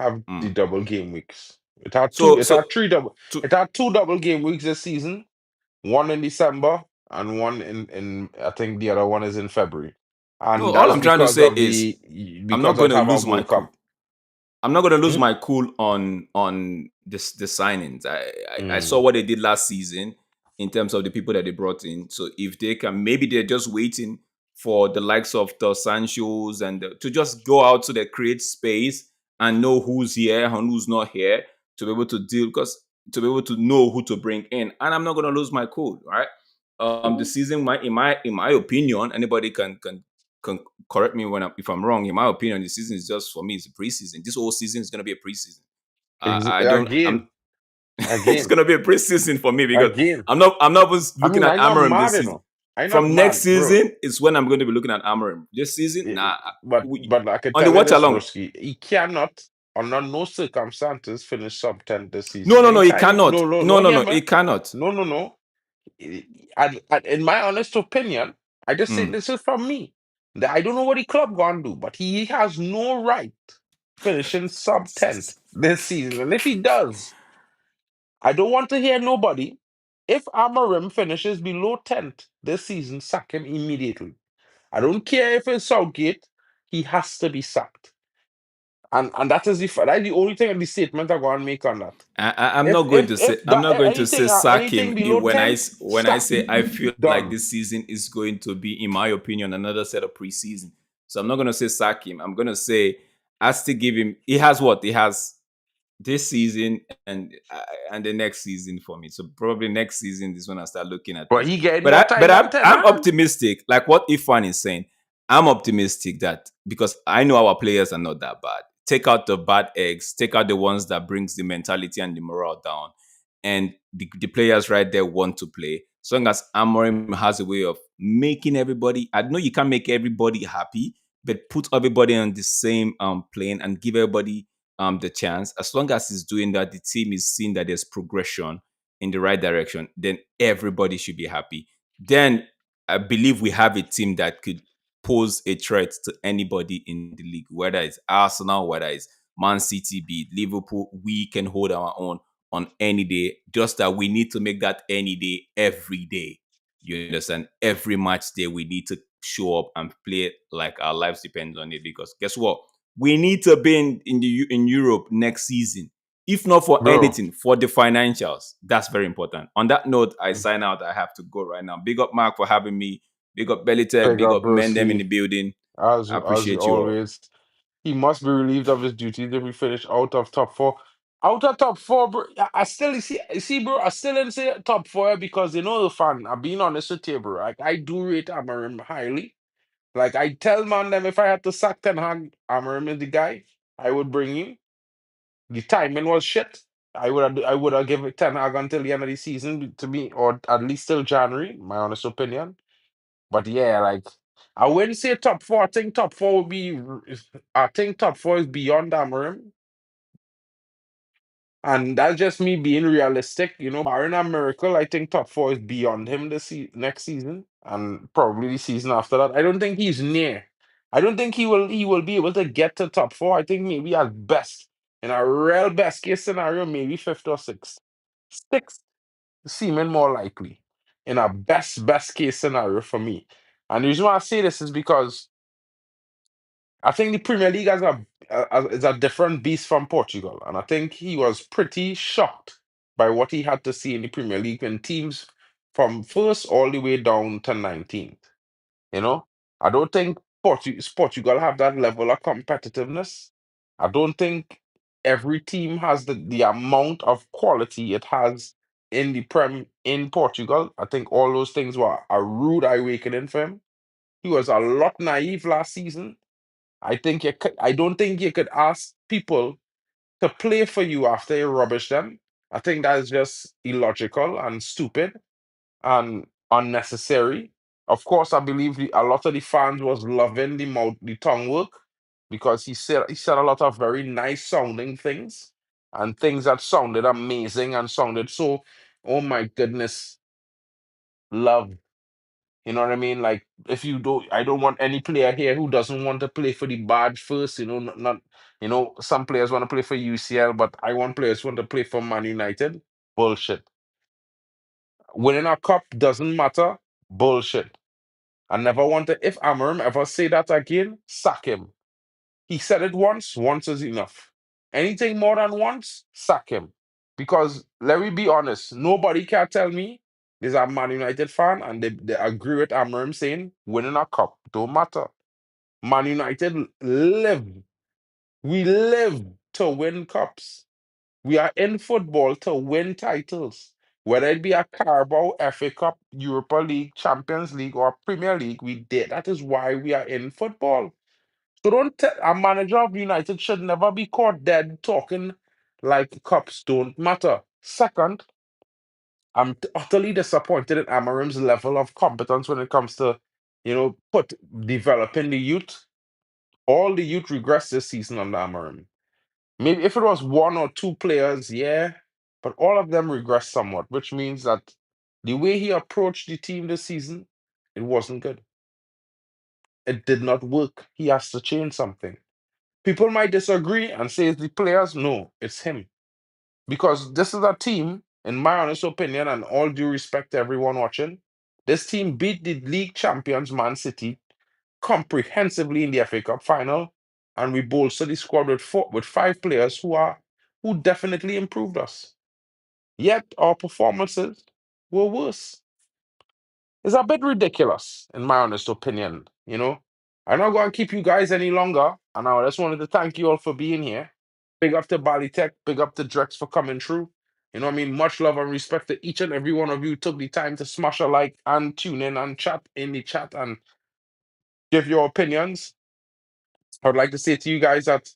have the Mm. double game weeks. It had two. So It had so three double. to It had two double game weeks this season. One in December and one in I think the other one is in February, no, and all that's I'm trying to because say of is the I'm not because going of to have a lose my World cool. Cup. I'm not going to lose Hmm? my cool on this the signings. I saw Mm. what they did last season in terms of the people that they brought in. So if they can, maybe they're just waiting for the likes of the Sanchos to just go out to the create space and know who's here and who's not here to be able to deal because to be able to know who to bring in. And I'm not going to lose my cool, right? The season, in my opinion, anybody can correct me if I'm wrong. In my opinion, the season is just for me. It's a preseason. This whole season is going to be a preseason. I don't. Again, It's again, going to be a preseason for me because again. I'm not just I looking mean, at I'm not Amarim mad, this you season. know. I'm not From next mad, bro. season is when I'm going to be looking at Amarim. This season, Eh, nah. but I can On the tell you watch this, along, broski. He cannot, under no circumstances, finish sub 10 this no, season. no, no, he Anytime, cannot. no, no, No, no, no, hear no, me? he cannot. No, no, no. In my honest opinion, I just say Mm. this is from me. That I don't know what the club gonna do, but he has no right finishing sub 10th this season. And if he does, I don't want to hear nobody. If Amarim finishes below 10th this season, sack him immediately. I don't care if it's Southgate, he has to be sacked. And that's the only thing the statement I'm going to make on that. I'm not going to say If I'm that not going to say anything sack anything him below when 10th, when I sack. say I feel like Done. this season is going to be, in my opinion, another set of preseason. So I'm not going to say sack him. I'm going to say I still give him. He has what he has this season and the next season for me. So probably next season is when I start looking at But things. he getting But more I time but than I'm Ten I'm Hag. optimistic. Like what Ifan is saying, I'm optimistic that because I know our players are not that bad. Take out the bad eggs, take out the ones that brings the mentality and the morale down. And the players right there want to play. As long as Amorim has a way of making everybody, I know you can't make everybody happy, but put everybody on the same plane and give everybody the chance. As long as he's doing that, the team is seeing that there's progression in the right direction, then everybody should be happy. Then I believe we have a team that could pose a threat to anybody in the league, whether it's Arsenal, whether it's Man City, be it Liverpool. We can hold our own on any day. Just that we need to make that any day every day. You understand? Every match day we need to show up and play like our lives depend on it. Because guess what? We need to be in Europe next season. If not for Bro. anything, for the financials. That's very important. On that note, I sign out. I have to go right now. Big up Mark for having me. Big up Bellytech. Big Big up up Mendem in the Broski. building. I As appreciate you all. always. He must be relieved of his duties if we finish out of top four. Out of top four, bro. I still see, bro. I still didn't say top four because you know the fan. I'm being honest with you, bro. Like I do rate Amarim highly. Like I tell man them if I had to sack Ten Hag, Amarim is the guy. I would bring him. The timing was shit. I would have given Ten Hag until the end of the season to me, or at least till January. My honest opinion. But yeah, like I wouldn't say top four. I think top four would be. I think top four is beyond Amarim. And that's just me being realistic, barring a miracle, I think top four is beyond him next season and probably the season after that. I don't think he's near. I don't think he will be able to get to top four. I think maybe at best, in a real best case scenario, maybe fifth or sixth. Sixth seeming more likely in a best case scenario for me. And the reason why I say this is because I think the Premier League is a different beast from Portugal, and I think he was pretty shocked by what he had to see in the Premier League when teams from first all the way down to 19th. You know, I don't think Portugal have that level of competitiveness. I don't think every team has the amount of quality it has in the Prem in Portugal. I think all those things were a rude awakening for him. He was a lot naive last season. I don't think you could ask people to play for you after you rubbish them. I think that is just illogical and stupid and unnecessary. Of course, I believe a lot of the fans was loving the tongue work because he said a lot of very nice sounding things and things that sounded amazing and sounded so, oh my goodness, love. You know what I mean? Like, if you don't, I don't want any player here who doesn't want to play for the badge first. Not some players want to play for UCL, but I want players who want to play for Man United. Bullshit. Winning a cup doesn't matter. Bullshit. I never want to. If Amarim ever say that again, sack him. He said it once. Once is enough. Anything more than once, sack him. Because let me be honest, nobody can tell me there's a Man United fan and they agree with Amarim saying winning a cup don't matter. Man United live. We live to win cups. We are in football to win titles. Whether it be a Carabao, FA Cup, Europa League, Champions League, or Premier League, we did. That is why we are in football. So don't tell a manager of United should never be caught dead talking like cups don't matter. Second, I'm utterly disappointed in Amarim's level of competence when it comes to, developing the youth. All the youth regressed this season under Amarim. Maybe if it was one or two players, yeah, but all of them regressed somewhat, which means that the way he approached the team this season, it wasn't good. It did not work. He has to change something. People might disagree and say it's the players. No, it's him. Because this is a team, in my honest opinion, and all due respect to everyone watching, this team beat the league champions Man City comprehensively in the FA Cup final, and we bolstered the squad with five players who definitely improved us. Yet our performances were worse. It's a bit ridiculous, in my honest opinion. I'm not going to keep you guys any longer, and I just wanted to thank you all for being here. Big up to Bali Tech, big up to Drex for coming through. You know what I mean? Much love and respect to each and every one of you who took the time to smash a like and tune in and chat in the chat and give your opinions. I would like to say to you guys that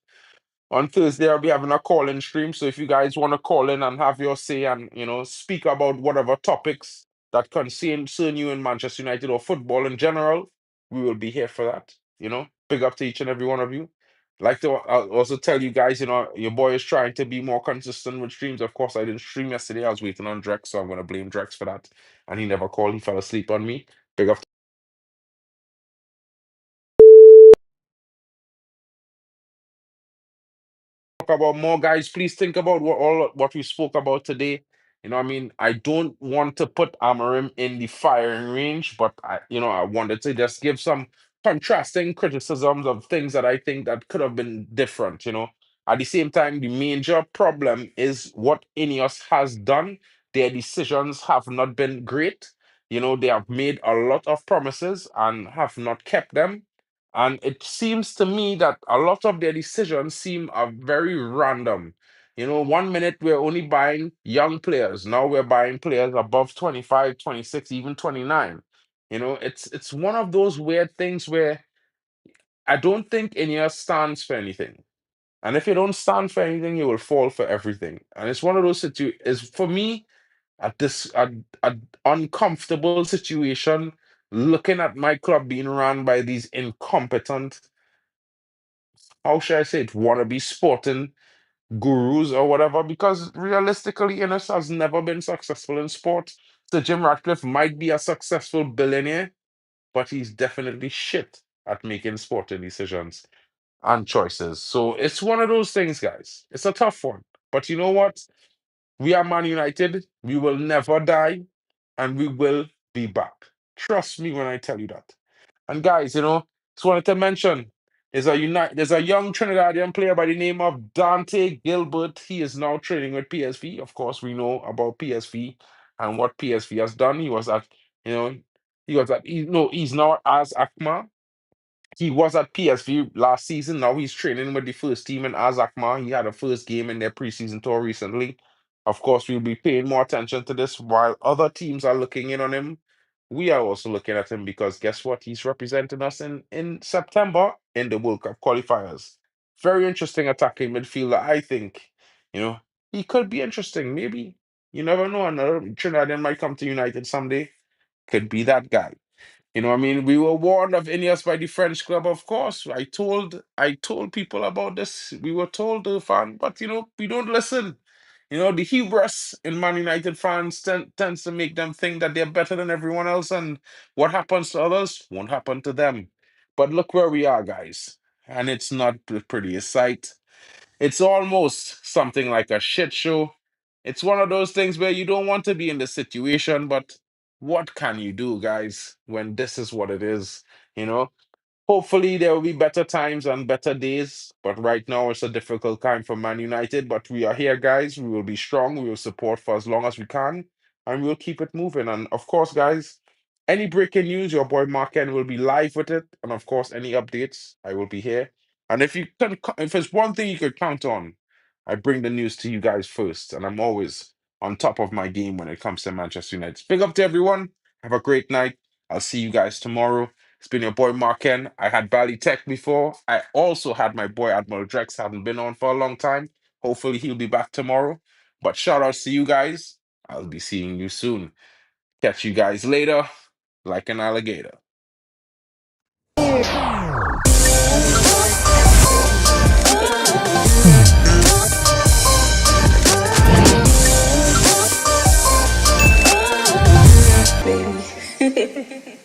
on Thursday, I'll be having a call-in stream. So if you guys want to call in and have your say and, speak about whatever topics that concern you in Manchester United or football in general, we will be here for that. Big up to each and every one of you. Like to also tell you guys, your boy is trying to be more consistent with streams. Of course, I didn't stream yesterday. I was waiting on Drex, so I'm going to blame Drex for that. And he never called. He fell asleep on me. Big up about more, guys. Please think about what we spoke about today. You know what I mean? I don't want to put Amarim in the firing range, but I wanted to just give some contrasting criticisms of things that I think that could have been different. At the same time, the major problem is what INEOS has done. Their decisions have not been great. They have made a lot of promises and have not kept them. And it seems to me that a lot of their decisions seem very random. 1 minute we're only buying young players. Now we're buying players above 25, 26, even 29. It's one of those weird things where I don't think Ineos stands for anything. And if you don't stand for anything, you will fall for everything. And it's one of those is for me at this a uncomfortable situation looking at my club being run by these incompetent, how should I say it, wannabe sporting gurus or whatever, because realistically, Innes has never been successful in sport. So Jim Ratcliffe might be a successful billionaire, but he's definitely shit at making sporting decisions and choices. So it's one of those things, guys. It's a tough one. But you know what? We are Man United. We will never die, and we will be back. Trust me when I tell you that. And guys, just wanted to mention there's a young Trinidadian player by the name of Dante Gilbert. He is now training with PSV. Of course, we know about PSV and what PSV has done. You know, he's now as Akma. He was at PSV last season. Now he's training with the first team in Azakma. He had a first game in their preseason tour recently. Of course, we'll be paying more attention to this while other teams are looking in on him. We are also looking at him because guess what? He's representing us in September in the World Cup qualifiers. Very interesting attacking midfielder, I think. He could be interesting. Maybe. You never know. Another Trinidadian might come to United someday. Could be that guy. You know what I mean? We were warned of Ineos by the French club, of course. I told people about this. We were told, fan, but we don't listen. The hubris in Man United fans tends to make them think that they're better than everyone else, and what happens to others won't happen to them. But look where we are, guys, and it's not the prettiest sight. It's almost something like a shit show. It's one of those things where you don't want to be in the situation, but what can you do, guys, when this is what it is? You know, Hopefully, there will be better times and better days. But right now, it's a difficult time for Man United. But we are here, guys. We will be strong. We will support for as long as we can. And we'll keep it moving. And of course, guys, any breaking news, your boy Marken will be live with it. And of course, any updates, I will be here. And if it's one thing you could count on, I bring the news to you guys first. And I'm always on top of my game when it comes to Manchester United. Big up to everyone. Have a great night. I'll see you guys tomorrow. It's been your boy Marken. I had Bally Tech before. I also had my boy Admiral Drex, haven't been on for a long time. Hopefully he'll be back tomorrow. But shout outs to you guys. I'll be seeing you soon. Catch you guys later, like an alligator. Baby.